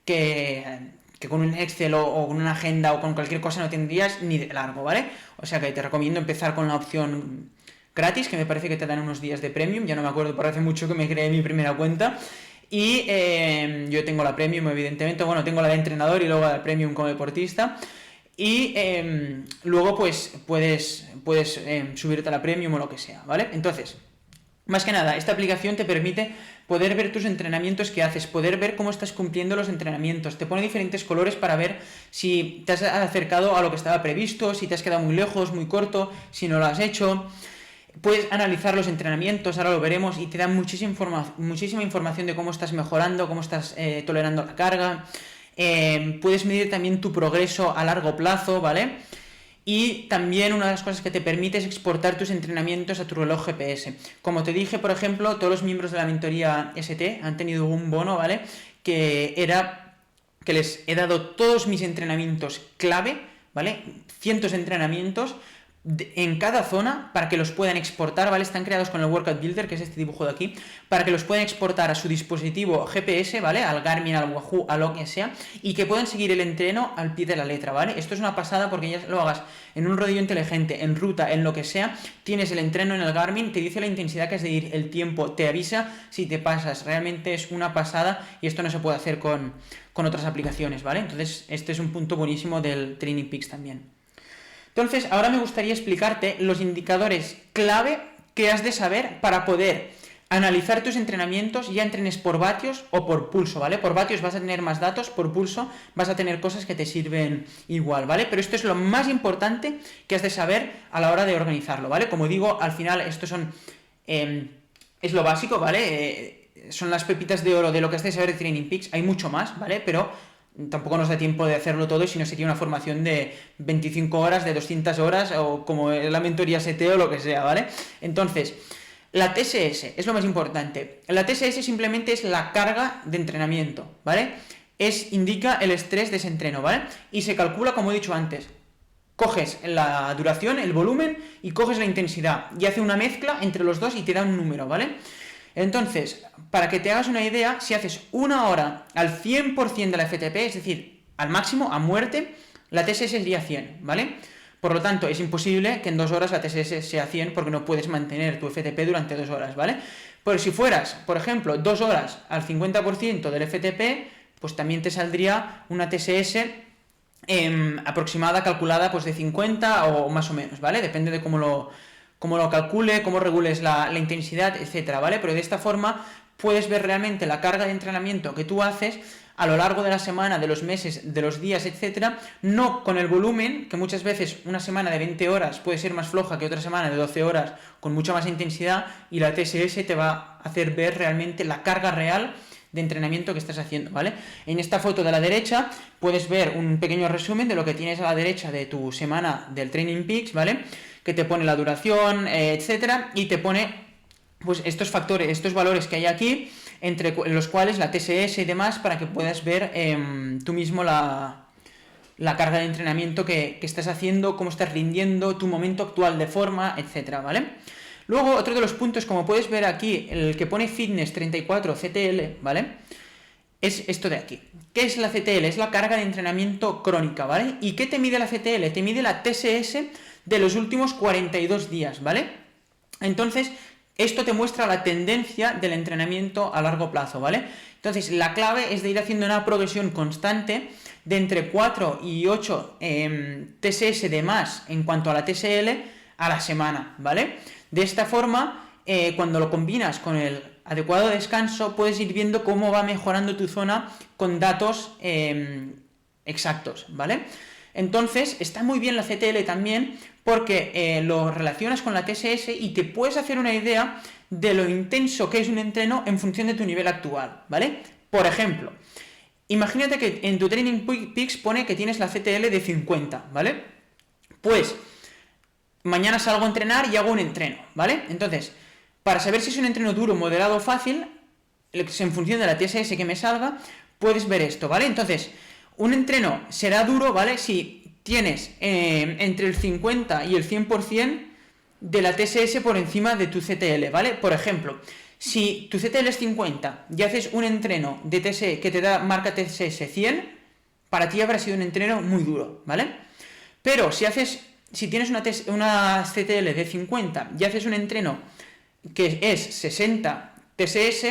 Que con un Excel o con una agenda o con cualquier cosa no tendrías ni de largo, ¿vale? O sea que te recomiendo empezar con la opción gratis, que me parece que te dan unos días de premium, ya no me acuerdo, pero hace mucho que me creé mi primera cuenta. Y yo tengo la premium, evidentemente, bueno, tengo la de entrenador y luego la premium como deportista. Y luego pues puedes subirte a la premium o lo que sea, ¿vale? Entonces, más que nada, esta aplicación te permite poder ver tus entrenamientos que haces, poder ver cómo estás cumpliendo los entrenamientos, te pone diferentes colores para ver si te has acercado a lo que estaba previsto, si te has quedado muy lejos, muy corto, si no lo has hecho. Puedes analizar los entrenamientos, ahora lo veremos, y te da muchísima información de cómo estás mejorando, cómo estás tolerando la carga. Puedes medir también tu progreso a largo plazo, ¿vale? Y también una de las cosas que te permite es exportar tus entrenamientos a tu reloj GPS. Como te dije, por ejemplo, todos los miembros de la mentoría ST han tenido un bono, ¿vale? Que era que les he dado todos mis entrenamientos clave, ¿vale? Cientos de entrenamientos en cada zona para que los puedan exportar, ¿vale? Están creados con el Workout Builder, que es este dibujo de aquí, para que los puedan exportar a su dispositivo GPS, ¿vale? Al Garmin, al Wahoo, a lo que sea, y que puedan seguir el entreno al pie de la letra, ¿vale? Esto es una pasada porque ya lo hagas en un rodillo inteligente, en ruta, en lo que sea, tienes el entreno en el Garmin, te dice la intensidad que has de ir, el tiempo, te avisa si te pasas, realmente es una pasada y esto no se puede hacer con otras aplicaciones, ¿vale? Entonces, este es un punto buenísimo del Training Peaks también. Entonces, ahora me gustaría explicarte los indicadores clave que has de saber para poder analizar tus entrenamientos, ya entrenes por vatios o por pulso, ¿vale? Por vatios vas a tener más datos, por pulso vas a tener cosas que te sirven igual, ¿vale? Pero esto es lo más importante que has de saber a la hora de organizarlo, ¿vale? Como digo, al final esto es lo básico, ¿vale? Son las pepitas de oro de lo que has de saber de Training Peaks, hay mucho más, ¿vale? Pero tampoco nos da tiempo de hacerlo todo, si no sería una formación de 25 horas, de 200 horas, o como la mentoría ST o lo que sea, ¿vale? Entonces, la TSS es lo más importante. La TSS simplemente es la carga de entrenamiento, ¿vale? Indica el estrés de ese entreno, ¿vale? Y se calcula, como he dicho antes, coges la duración, el volumen, y coges la intensidad, y hace una mezcla entre los dos y te da un número, ¿vale? Entonces, para que te hagas una idea, si haces una hora al 100% de la FTP, es decir, al máximo, a muerte, la TSS sería 100, ¿vale? Por lo tanto, es imposible que en 2 horas la TSS sea 100 porque no puedes mantener tu FTP durante 2 horas, ¿vale? Pero si fueras, por ejemplo, 2 horas al 50% del FTP, pues también te saldría una TSS aproximada, calculada, pues de 50 o más o menos, ¿vale? Depende de cómo lo calcule, cómo regules la intensidad, etcétera, ¿vale? Pero de esta forma puedes ver realmente la carga de entrenamiento que tú haces a lo largo de la semana, de los meses, de los días, etcétera, no con el volumen, que muchas veces una semana de 20 horas puede ser más floja que otra semana de 12 horas con mucha más intensidad, y la TSS te va a hacer ver realmente la carga real de entrenamiento que estás haciendo, ¿vale? En esta foto de la derecha puedes ver un pequeño resumen de lo que tienes a la derecha de tu semana del Training Peaks, ¿vale? Que te pone la duración, etcétera, y te pone pues estos factores, estos valores que hay aquí, entre los cuales la TSS y demás, para que puedas ver tú mismo la carga de entrenamiento que estás haciendo, cómo estás rindiendo, tu momento actual de forma, etcétera, ¿vale? Luego, otro de los puntos, como puedes ver aquí, el que pone Fitness 34 CTL, ¿vale? Es esto de aquí. ¿Qué es la CTL? Es la carga de entrenamiento crónica, ¿vale? ¿Y qué te mide la CTL? Te mide la TSS de los últimos 42 días, ¿vale? Entonces, esto te muestra la tendencia del entrenamiento a largo plazo, ¿vale? Entonces, la clave es de ir haciendo una progresión constante de entre 4 y 8 TSS de más en cuanto a la TSL a la semana, ¿vale? De esta forma, cuando lo combinas con el adecuado descanso, puedes ir viendo cómo va mejorando tu zona con datos exactos, ¿vale? Entonces, está muy bien la CTL también porque lo relacionas con la TSS y te puedes hacer una idea de lo intenso que es un entreno en función de tu nivel actual, ¿vale? Por ejemplo, imagínate que en tu Training Peaks pone que tienes la CTL de 50, ¿vale? Pues mañana salgo a entrenar y hago un entreno, ¿vale? Entonces, para saber si es un entreno duro, moderado o fácil, en función de la TSS que me salga, puedes ver esto, ¿vale? Entonces, un entreno será duro, ¿vale? Si tienes entre el 50 y el 100% de la TSS por encima de tu CTL, ¿vale? Por ejemplo, si tu CTL es 50 y haces un entreno de TSS que te da marca TSS 100, para ti habrá sido un entreno muy duro, ¿vale? Pero si tienes una CTL de 50 y haces un entreno que es 60 TSS,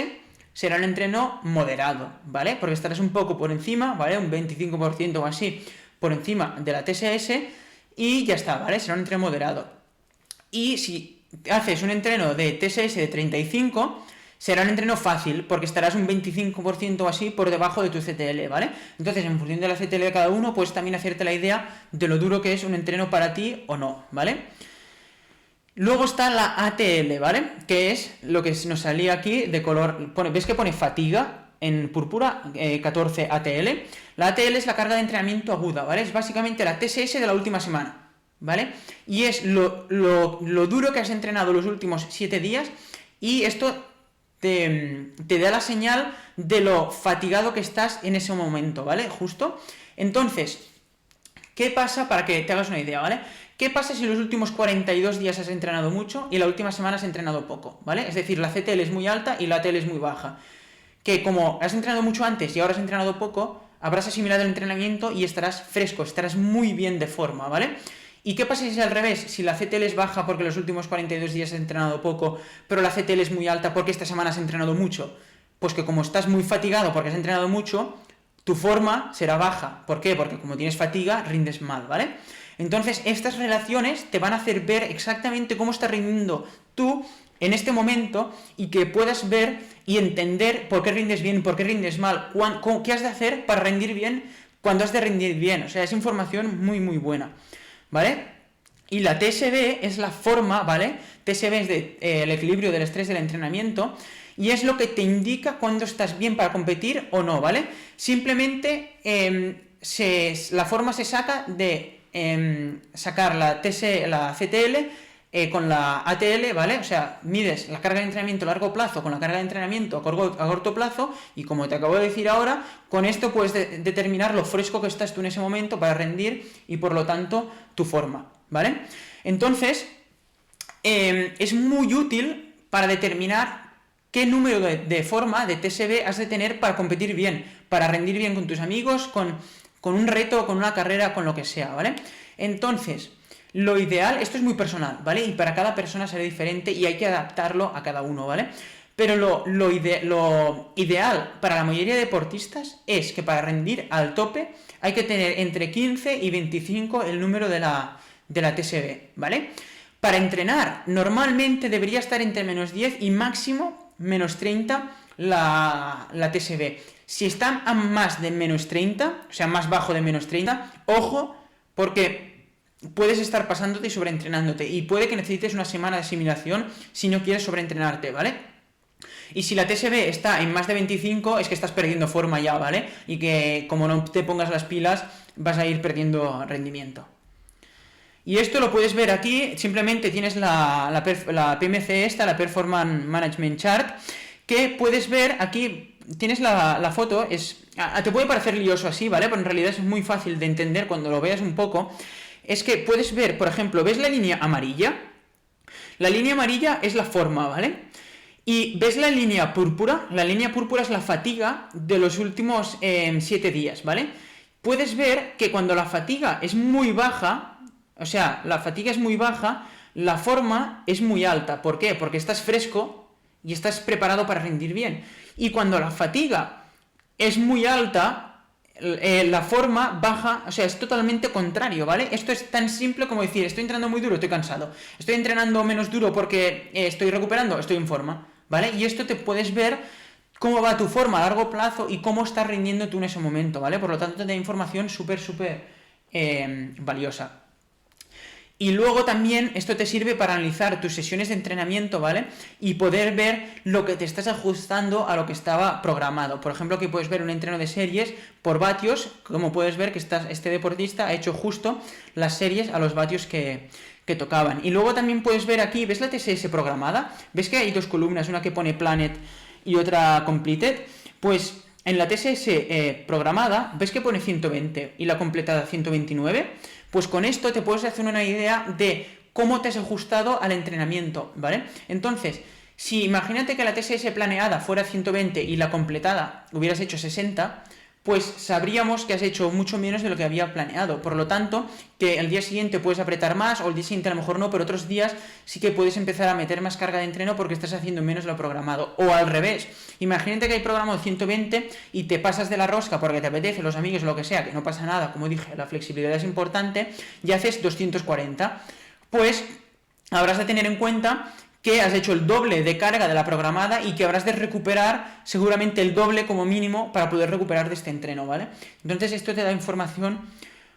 será un entreno moderado, ¿vale? Porque estarás un poco por encima, ¿vale? Un 25% o así por encima de la TSS y ya está, ¿vale? Será un entreno moderado. Y si haces un entreno de TSS de 35, será un entreno fácil, porque estarás un 25% o así por debajo de tu CTL, ¿vale? Entonces, en función de la CTL de cada uno, puedes también hacerte la idea de lo duro que es un entreno para ti o no, ¿vale? Luego está la ATL, ¿vale? Que es lo que nos salía aquí de color, ¿ves que pone fatiga en púrpura? 14 ATL. La ATL es la carga de entrenamiento aguda, ¿vale? Es básicamente la TSS de la última semana, ¿vale? Y es lo duro que has entrenado los últimos 7 días, y esto te da la señal de lo fatigado que estás en ese momento, ¿vale? Justo. Entonces, ¿qué pasa? Para que te hagas una idea, ¿vale? ¿Qué pasa si los últimos 42 días has entrenado mucho y la última semana has entrenado poco, ¿vale? Es decir, la CTL es muy alta y la ATL es muy baja. Que como has entrenado mucho antes y ahora has entrenado poco, habrás asimilado el entrenamiento y estarás fresco, estarás muy bien de forma, ¿vale? ¿Y qué pasa si es al revés? Si la CTL es baja porque los últimos 42 días has entrenado poco, pero la CTL es muy alta porque esta semana has entrenado mucho. Pues que como estás muy fatigado porque has entrenado mucho, tu forma será baja. ¿Por qué? Porque como tienes fatiga, rindes mal, ¿vale? Entonces, estas relaciones te van a hacer ver exactamente cómo estás rindiendo tú en este momento, y que puedas ver y entender por qué rindes bien y por qué rindes mal, qué has de hacer para rendir bien cuando has de rendir bien. O sea, es información muy, muy buena, ¿vale? Y la TSB es la forma, ¿vale? TSB es el equilibrio del estrés del entrenamiento, y es lo que te indica cuando estás bien para competir o no, ¿vale? Simplemente la forma se saca de sacar la CTL con la ATL, ¿vale? O sea, mides la carga de entrenamiento a largo plazo con la carga de entrenamiento a corto plazo, y como te acabo de decir ahora, con esto puedes determinar lo fresco que estás tú en ese momento para rendir y por lo tanto tu forma, ¿vale? Entonces, es muy útil para determinar qué número de forma, de TSB, has de tener para competir bien, para rendir bien con tus amigos, con un reto, con una carrera, con lo que sea, ¿vale? Entonces, lo ideal, esto es muy personal, ¿vale? Y para cada persona será diferente y hay que adaptarlo a cada uno, ¿vale? Pero lo ideal para la mayoría de deportistas es que para rendir al tope hay que tener entre 15 y 25 el número de la TSB, ¿vale? Para entrenar, normalmente debería estar entre menos 10 y máximo menos 30 la TSB. Si está a más de menos 30, o sea, más bajo de menos 30, ojo, porque puedes estar pasándote y sobreentrenándote, y puede que necesites una semana de asimilación si no quieres sobreentrenarte, ¿vale? Y si la TSB está en más de 25, es que estás perdiendo forma ya, ¿vale? Y que como no te pongas las pilas, vas a ir perdiendo rendimiento. Y esto lo puedes ver aquí, simplemente tienes la PMC esta, la Performance Management Chart, que puedes ver aquí, tienes la foto, te puede parecer lioso así, ¿vale? Pero en realidad es muy fácil de entender cuando lo veas un poco. Es que puedes ver, por ejemplo, ¿ves la línea amarilla? La línea amarilla es la forma, ¿vale? Y ¿ves la línea púrpura? La línea púrpura es la fatiga de los últimos 7 días, ¿vale? Puedes ver que cuando la fatiga es muy baja, o sea, la fatiga es muy baja, la forma es muy alta. ¿Por qué? Porque estás fresco y estás preparado para rendir bien. Y cuando la fatiga es muy alta, la forma baja, o sea, es totalmente contrario, ¿vale? Esto es tan simple como decir, estoy entrenando muy duro, estoy cansado. Estoy entrenando menos duro porque estoy recuperando, estoy en forma, ¿vale? Y esto te puedes ver cómo va tu forma a largo plazo y cómo estás rindiendo tú en ese momento, ¿vale? Por lo tanto, te da información súper valiosa. Y luego también esto te sirve para analizar tus sesiones de entrenamiento, ¿vale? Y poder ver lo que te estás ajustando a lo que estaba programado. Por ejemplo, aquí puedes ver un entreno de series por vatios. Como puedes ver que este deportista ha hecho justo las series a los vatios que tocaban. Y luego también puedes ver aquí, ¿ves la TSS programada? ¿Ves que hay dos columnas, una que pone Planet y otra Completed? Pues en la TSS programada, ¿ves que pone 120 y la completada 129? Pues con esto te puedes hacer una idea de cómo te has ajustado al entrenamiento, ¿vale? Entonces, si imagínate que la TSS planeada fuera 120 y la completada hubieras hecho 60, pues sabríamos que has hecho mucho menos de lo que había planeado. Por lo tanto, que el día siguiente puedes apretar más, o el día siguiente a lo mejor no, pero otros días sí que puedes empezar a meter más carga de entreno porque estás haciendo menos de lo programado. O al revés, imagínate que hay programado 120 y te pasas de la rosca porque te apetece, los amigos, lo que sea, que no pasa nada, como dije, la flexibilidad es importante, y haces 240. Pues habrás de tener en cuenta que has hecho el doble de carga de la programada y que habrás de recuperar seguramente el doble como mínimo para poder recuperar de este entreno, ¿vale? Entonces esto te da información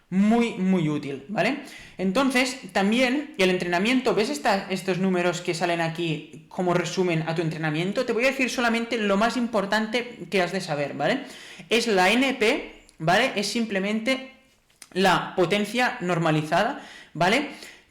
muy útil, ¿vale? Entonces, también el entrenamiento, ¿ves estos números que salen aquí como resumen a tu entrenamiento? Te voy a decir solamente lo más importante que has de saber, ¿vale? Es la NP, ¿vale? Es simplemente la potencia normalizada, ¿vale?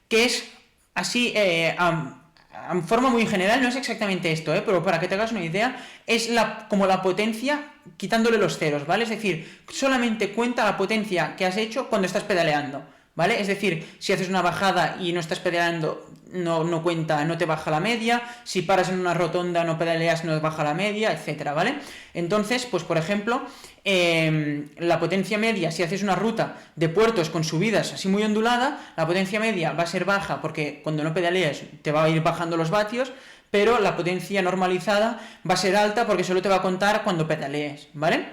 Que es así, en forma muy general, no es exactamente esto, pero para que te hagas una idea, es como la potencia quitándole los ceros, ¿vale? Es decir, solamente cuenta la potencia que has hecho cuando estás pedaleando, ¿vale? Es decir, si haces una bajada y no estás pedaleando, no cuenta, no te baja la media, si paras en una rotonda, no pedaleas, no te baja la media, etcétera, ¿vale? Entonces, pues por ejemplo, la potencia media, si haces una ruta de puertos con subidas así muy ondulada, la potencia media va a ser baja porque cuando no pedaleas te va a ir bajando los vatios, pero la potencia normalizada va a ser alta porque solo te va a contar cuando pedalees, ¿vale?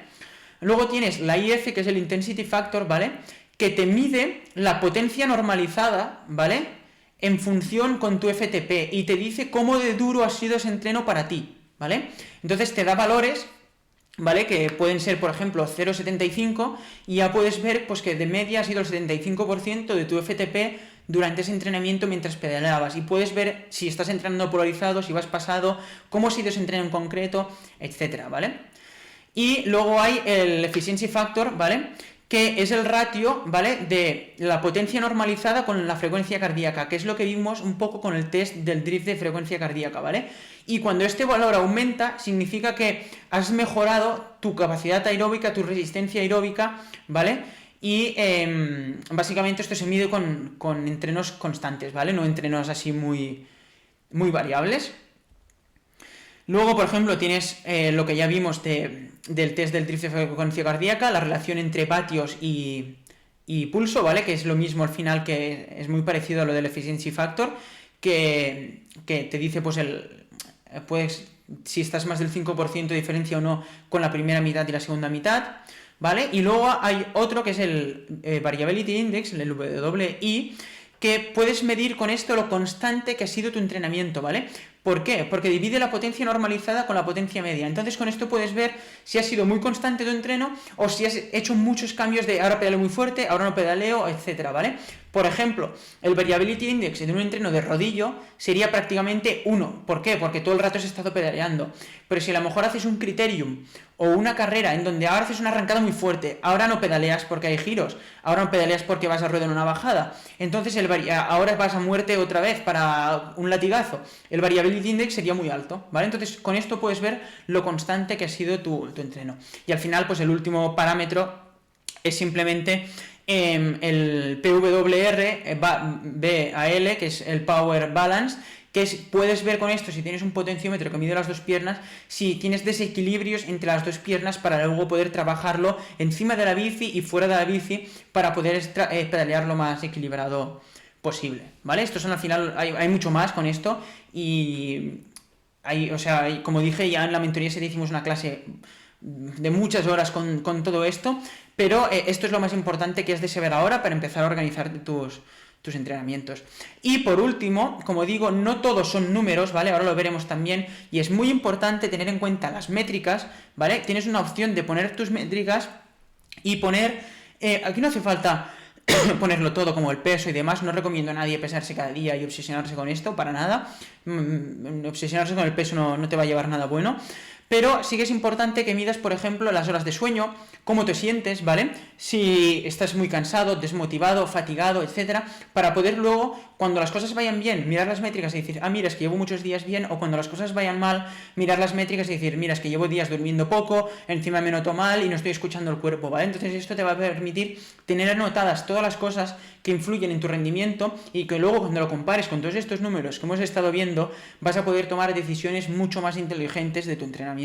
Luego tienes la IF, que es el Intensity Factor, ¿vale? Que te mide la potencia normalizada, ¿vale? En función con tu FTP y te dice cómo de duro ha sido ese entreno para ti, ¿vale? Entonces te da valores, ¿vale? Que pueden ser, por ejemplo, 0,75 y ya puedes ver pues que de media ha sido el 75% de tu FTP durante ese entrenamiento mientras pedaleabas, y puedes ver si estás entrenando polarizado, si vas pasado, cómo ha sido ese entreno en concreto, etcétera, ¿vale? Y luego hay el Efficiency Factor, ¿vale? Que es el ratio, ¿vale? De la potencia normalizada con la frecuencia cardíaca, que es lo que vimos un poco con el test del drift de frecuencia cardíaca, ¿vale? Y cuando este valor aumenta, significa que has mejorado tu capacidad aeróbica, tu resistencia aeróbica, ¿vale? Y básicamente esto se mide con entrenos constantes, ¿vale? No entrenos así muy variables. Luego, por ejemplo, tienes lo que ya vimos del test del drift de frecuencia cardíaca, la relación entre vatios y pulso, ¿vale? Que es lo mismo al final, que es muy parecido a lo del Efficiency Factor, que te dice pues si estás más del 5% de diferencia o no con la primera mitad y la segunda mitad, ¿vale? Y luego hay otro que es el Variability Index, el WI, que puedes medir con esto lo constante que ha sido tu entrenamiento, ¿vale? ¿Por qué? Porque divide la potencia normalizada con la potencia media. Entonces con esto puedes ver si ha sido muy constante tu entreno o si has hecho muchos cambios de ahora pedaleo muy fuerte, ahora no pedaleo, etcétera, ¿vale? Por ejemplo, el Variability Index en un entreno de rodillo sería prácticamente 1. ¿Por qué? Porque todo el rato has estado pedaleando. Pero si a lo mejor haces un criterium o una carrera en donde ahora haces una arrancada muy fuerte, ahora no pedaleas porque hay giros, ahora no pedaleas porque vas a rueda en una bajada, entonces ahora vas a muerte otra vez para un latigazo, el Variability Index sería muy alto, ¿vale? Entonces con esto puedes ver lo constante que ha sido tu entreno. Y al final, pues el último parámetro es simplemente el PWR BAL, que es el Power Balance, que puedes ver con esto, si tienes un potenciómetro que mide las dos piernas, si tienes desequilibrios entre las dos piernas para luego poder trabajarlo encima de la bici y fuera de la bici para poder pedalear lo más equilibrado posible, ¿vale? Estos son al final, hay mucho más con esto y como dije, ya en la mentoría se hicimos una clase de muchas horas con todo esto, pero esto es lo más importante que has de saber ahora para empezar a organizar tus entrenamientos. Y por último, como digo, no todos son números, ¿vale? Ahora lo veremos también, y es muy importante tener en cuenta las métricas, ¿vale? Tienes una opción de poner tus métricas y poner, aquí no hace falta ponerlo todo como el peso y demás, no recomiendo a nadie pesarse cada día y obsesionarse con esto, para nada. Obsesionarse con el peso no te va a llevar nada bueno. Pero sí que es importante que midas, por ejemplo, las horas de sueño, cómo te sientes, ¿vale? Si estás muy cansado, desmotivado, fatigado, etcétera, para poder luego, cuando las cosas vayan bien, mirar las métricas y decir, mira, es que llevo muchos días bien, o cuando las cosas vayan mal, mirar las métricas y decir, mira, es que llevo días durmiendo poco, encima me noto mal y no estoy escuchando el cuerpo, ¿vale? Entonces esto te va a permitir tener anotadas todas las cosas que influyen en tu rendimiento y que luego cuando lo compares con todos estos números que hemos estado viendo, vas a poder tomar decisiones mucho más inteligentes de tu entrenamiento.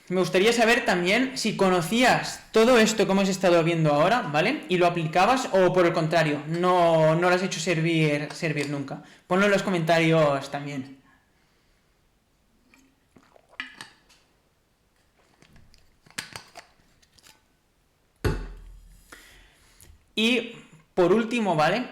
Me gustaría saber también si conocías todo esto que hemos estado viendo ahora, ¿vale? Y lo aplicabas o por el contrario, no lo has hecho servir nunca. Ponlo en los comentarios también. Y por último, ¿vale?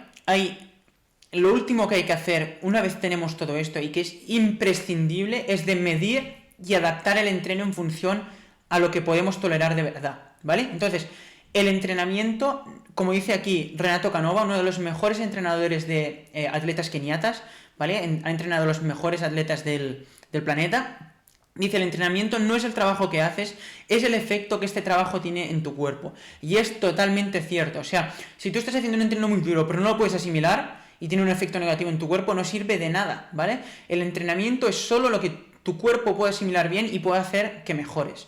Lo último que hay que hacer una vez tenemos todo esto y que es imprescindible es de medir y adaptar el entreno en función a lo que podemos tolerar de verdad, ¿vale? Entonces, el entrenamiento, como dice aquí Renato Canova, uno de los mejores entrenadores de atletas keniatas, ¿vale? Ha entrenado a los mejores atletas del planeta. Dice, el entrenamiento no es el trabajo que haces, es el efecto que este trabajo tiene en tu cuerpo. Y es totalmente cierto. O sea, si tú estás haciendo un entreno muy duro, pero no lo puedes asimilar y tiene un efecto negativo en tu cuerpo, no sirve de nada, ¿vale? El entrenamiento es solo lo que tu cuerpo puede asimilar bien y puede hacer que mejores.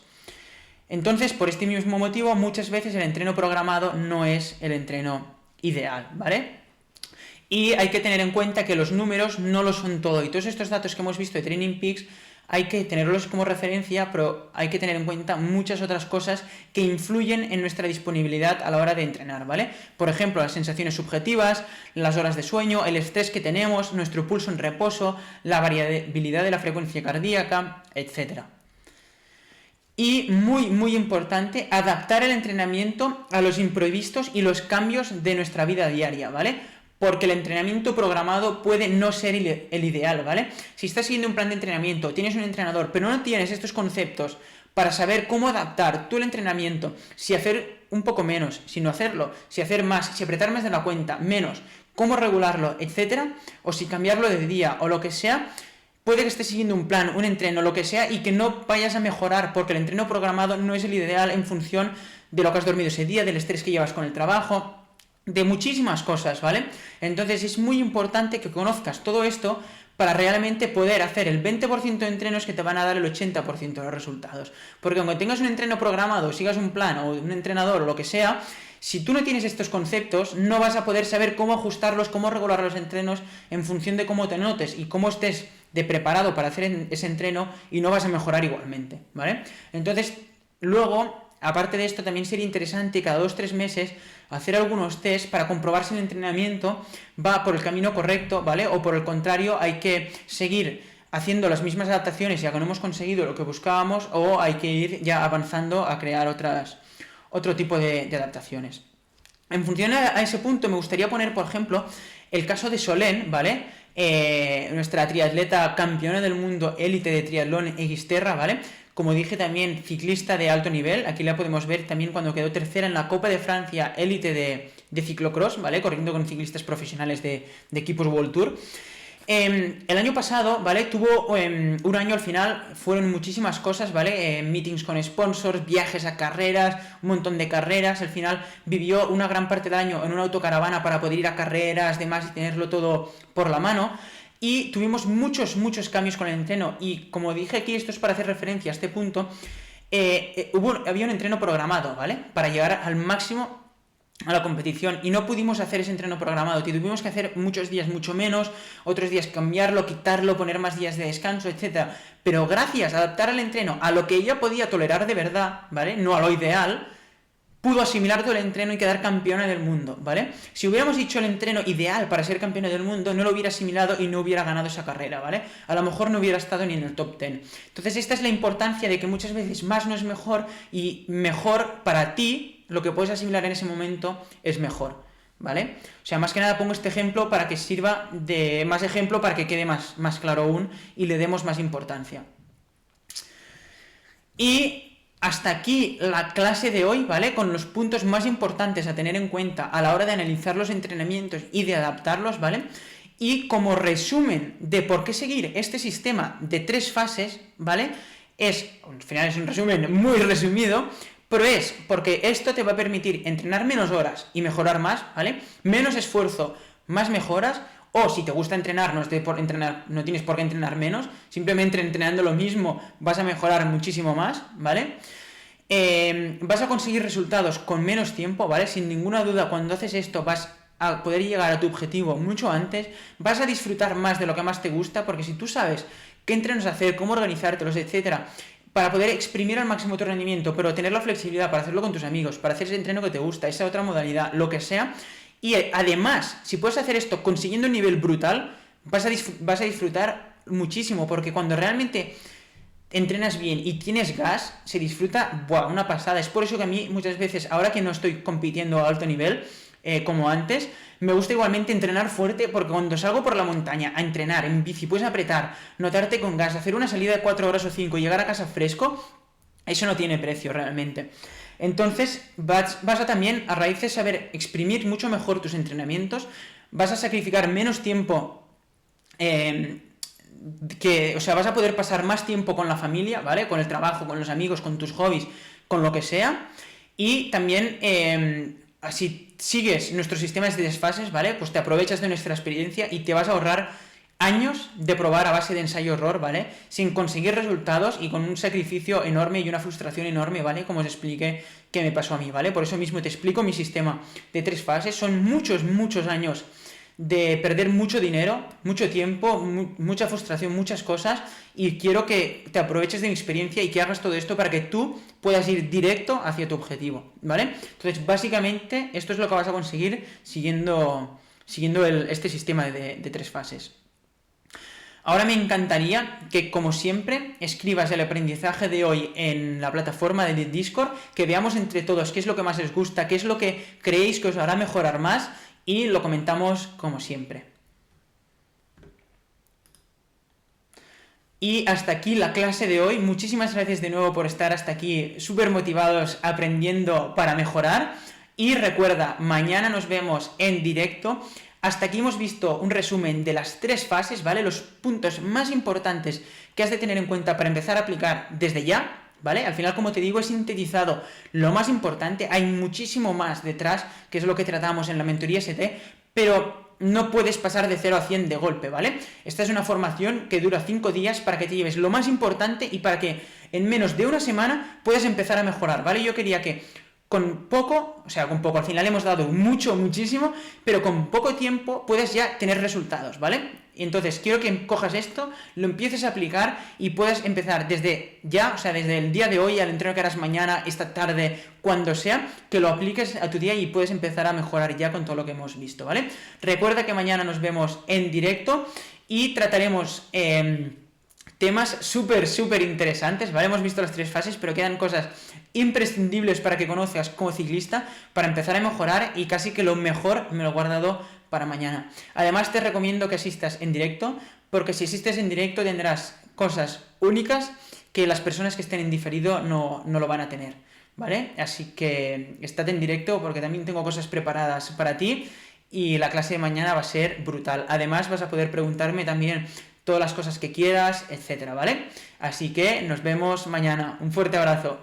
Entonces, por este mismo motivo, muchas veces el entreno programado no es el entreno ideal, ¿vale? Y hay que tener en cuenta que los números no lo son todo. Y todos estos datos que hemos visto de Training Peaks hay que tenerlos como referencia, pero hay que tener en cuenta muchas otras cosas que influyen en nuestra disponibilidad a la hora de entrenar, ¿vale? Por ejemplo, las sensaciones subjetivas, las horas de sueño, el estrés que tenemos, nuestro pulso en reposo, la variabilidad de la frecuencia cardíaca, etc. Y muy importante, adaptar el entrenamiento a los imprevistos y los cambios de nuestra vida diaria, ¿vale? Porque el entrenamiento programado puede no ser el ideal, ¿vale? Si estás siguiendo un plan de entrenamiento, tienes un entrenador, pero no tienes estos conceptos para saber cómo adaptar tú el entrenamiento, si hacer un poco menos, si no hacerlo, si hacer más, si apretar más de la cuenta, menos, cómo regularlo, etcétera, o si cambiarlo de día o lo que sea, puede que estés siguiendo un plan, un entreno, lo que sea, y que no vayas a mejorar, porque el entreno programado no es el ideal en función de lo que has dormido ese día, del estrés que llevas con el trabajo, de muchísimas cosas, ¿vale? Entonces es muy importante que conozcas todo esto para realmente poder hacer el 20% de entrenos que te van a dar el 80% de los resultados. Porque aunque tengas un entreno programado, sigas un plan o un entrenador o lo que sea, si tú no tienes estos conceptos, no vas a poder saber cómo ajustarlos, cómo regular los entrenos en función de cómo te notes y cómo estés de preparado para hacer ese entreno, y no vas a mejorar igualmente, ¿vale? Entonces, luego, aparte de esto, también sería interesante cada 2-3 meses hacer algunos test para comprobar si el entrenamiento va por el camino correcto, ¿vale? O por el contrario, hay que seguir haciendo las mismas adaptaciones ya que no hemos conseguido lo que buscábamos, o hay que ir ya avanzando a crear otro tipo de adaptaciones. En función a ese punto, me gustaría poner, por ejemplo, el caso de Solène, ¿vale? Nuestra triatleta campeona del mundo élite de triatlón Xterra, ¿vale? Como dije, también ciclista de alto nivel. Aquí la podemos ver también cuando quedó tercera en la Copa de Francia élite de ciclocross, ¿vale? Corriendo con ciclistas profesionales de equipos World Tour. El año pasado, ¿vale? Tuvo un año al final, fueron muchísimas cosas, ¿vale? Meetings con sponsors, viajes a carreras, un montón de carreras. Al final vivió una gran parte del año en una autocaravana para poder ir a carreras, demás, y tenerlo todo por la mano. Y tuvimos muchos cambios con el entreno. Y como dije aquí, esto es para hacer referencia a este punto, había un entreno programado, ¿vale? Para llegar al máximo a la competición, y no pudimos hacer ese entreno programado. Tuvimos que hacer muchos días mucho menos, otros días cambiarlo, quitarlo, poner más días de descanso, etc. Pero gracias a adaptar el entreno a lo que ella podía tolerar de verdad, ¿vale? No a lo ideal, pudo asimilar todo el entreno y quedar campeona del mundo, ¿vale? Si hubiéramos dicho el entreno ideal para ser campeona del mundo, no lo hubiera asimilado y no hubiera ganado esa carrera, ¿vale? A lo mejor no hubiera estado ni en el top 10. Entonces esta es la importancia de que muchas veces más no es mejor, y mejor para ti, lo que puedes asimilar en ese momento es mejor, ¿vale? O sea, más que nada pongo este ejemplo para que sirva de más ejemplo, para que quede más claro aún y le demos más importancia. Y hasta aquí la clase de hoy, ¿vale? Con los puntos más importantes a tener en cuenta a la hora de analizar los entrenamientos y de adaptarlos, ¿vale? Y como resumen de por qué seguir este sistema de 3 fases, ¿vale? Al final es un resumen muy resumido, pero es porque esto te va a permitir entrenar menos horas y mejorar más, ¿vale? Menos esfuerzo, más mejoras. O si te gusta entrenar, no tienes por qué entrenar menos, simplemente entrenando lo mismo vas a mejorar muchísimo más, ¿vale? Vas a conseguir resultados con menos tiempo, ¿vale? Sin ninguna duda, cuando haces esto vas a poder llegar a tu objetivo mucho antes, vas a disfrutar más de lo que más te gusta, porque si tú sabes qué entrenos hacer, cómo organizártelos, etcétera, para poder exprimir al máximo tu rendimiento, pero tener la flexibilidad para hacerlo con tus amigos, para hacer ese entreno que te gusta, esa otra modalidad, lo que sea. Y además, si puedes hacer esto consiguiendo un nivel brutal, vas a disfrutar muchísimo, porque cuando realmente entrenas bien y tienes gas, se disfruta, una pasada. Es por eso que a mí muchas veces, ahora que no estoy compitiendo a alto nivel, como antes, me gusta igualmente entrenar fuerte, porque cuando salgo por la montaña a entrenar en bici, puedes apretar, notarte con gas, hacer una salida de 4 horas o 5 y llegar a casa fresco, eso no tiene precio realmente. Entonces vas a también, a raíz de saber exprimir mucho mejor tus entrenamientos, vas a sacrificar menos tiempo, o sea, vas a poder pasar más tiempo con la familia, ¿vale? Con el trabajo, con los amigos, con tus hobbies, con lo que sea. Y también, si sigues nuestros sistemas de desfases, ¿vale? Pues te aprovechas de nuestra experiencia y te vas a ahorrar años de probar a base de ensayo-error, ¿vale? Sin conseguir resultados y con un sacrificio enorme y una frustración enorme, ¿vale? Como os expliqué que me pasó a mí, ¿vale? Por eso mismo te explico mi sistema de 3 fases. Son muchos años de perder mucho dinero, mucho tiempo, mucha frustración, muchas cosas, y quiero que te aproveches de mi experiencia y que hagas todo esto para que tú puedas ir directo hacia tu objetivo, ¿vale? Entonces, básicamente, esto es lo que vas a conseguir siguiendo este sistema de 3 fases. Ahora me encantaría que, como siempre, escribas el aprendizaje de hoy en la plataforma de Discord, que veamos entre todos qué es lo que más os gusta, qué es lo que creéis que os hará mejorar más, y lo comentamos como siempre. Y hasta aquí la clase de hoy. Muchísimas gracias de nuevo por estar hasta aquí súper motivados aprendiendo para mejorar. Y recuerda, mañana nos vemos en directo. Hasta aquí hemos visto un resumen de las 3 fases, ¿vale? Los puntos más importantes que has de tener en cuenta para empezar a aplicar desde ya, ¿vale? Al final, como te digo, he sintetizado lo más importante, hay muchísimo más detrás, que es lo que tratamos en la mentoría ST, pero no puedes pasar de 0 a 100 de golpe, ¿vale? Esta es una formación que dura 5 días para que te lleves lo más importante y para que en menos de una semana puedas empezar a mejorar, ¿vale? Yo quería que con poco, al final hemos dado muchísimo, pero con poco tiempo puedes ya tener resultados, ¿vale? Y entonces quiero que cojas esto, lo empieces a aplicar y puedas empezar desde ya, o sea, desde el día de hoy al entreno que harás mañana, esta tarde, cuando sea, que lo apliques a tu día y puedes empezar a mejorar ya con todo lo que hemos visto, ¿vale? Recuerda que mañana nos vemos en directo y trataremos temas súper interesantes, ¿vale? Hemos visto las 3 fases, pero quedan cosas imprescindibles para que conozcas como ciclista, para empezar a mejorar, y casi que lo mejor me lo he guardado para mañana. Además, te recomiendo que asistas en directo, porque si asistes en directo tendrás cosas únicas que las personas que estén en diferido no lo van a tener, ¿vale? Así que estate en directo, porque también tengo cosas preparadas para ti, y la clase de mañana va a ser brutal. Además, vas a poder preguntarme también todas las cosas que quieras, etcétera, ¿vale? Así que nos vemos mañana. Un fuerte abrazo.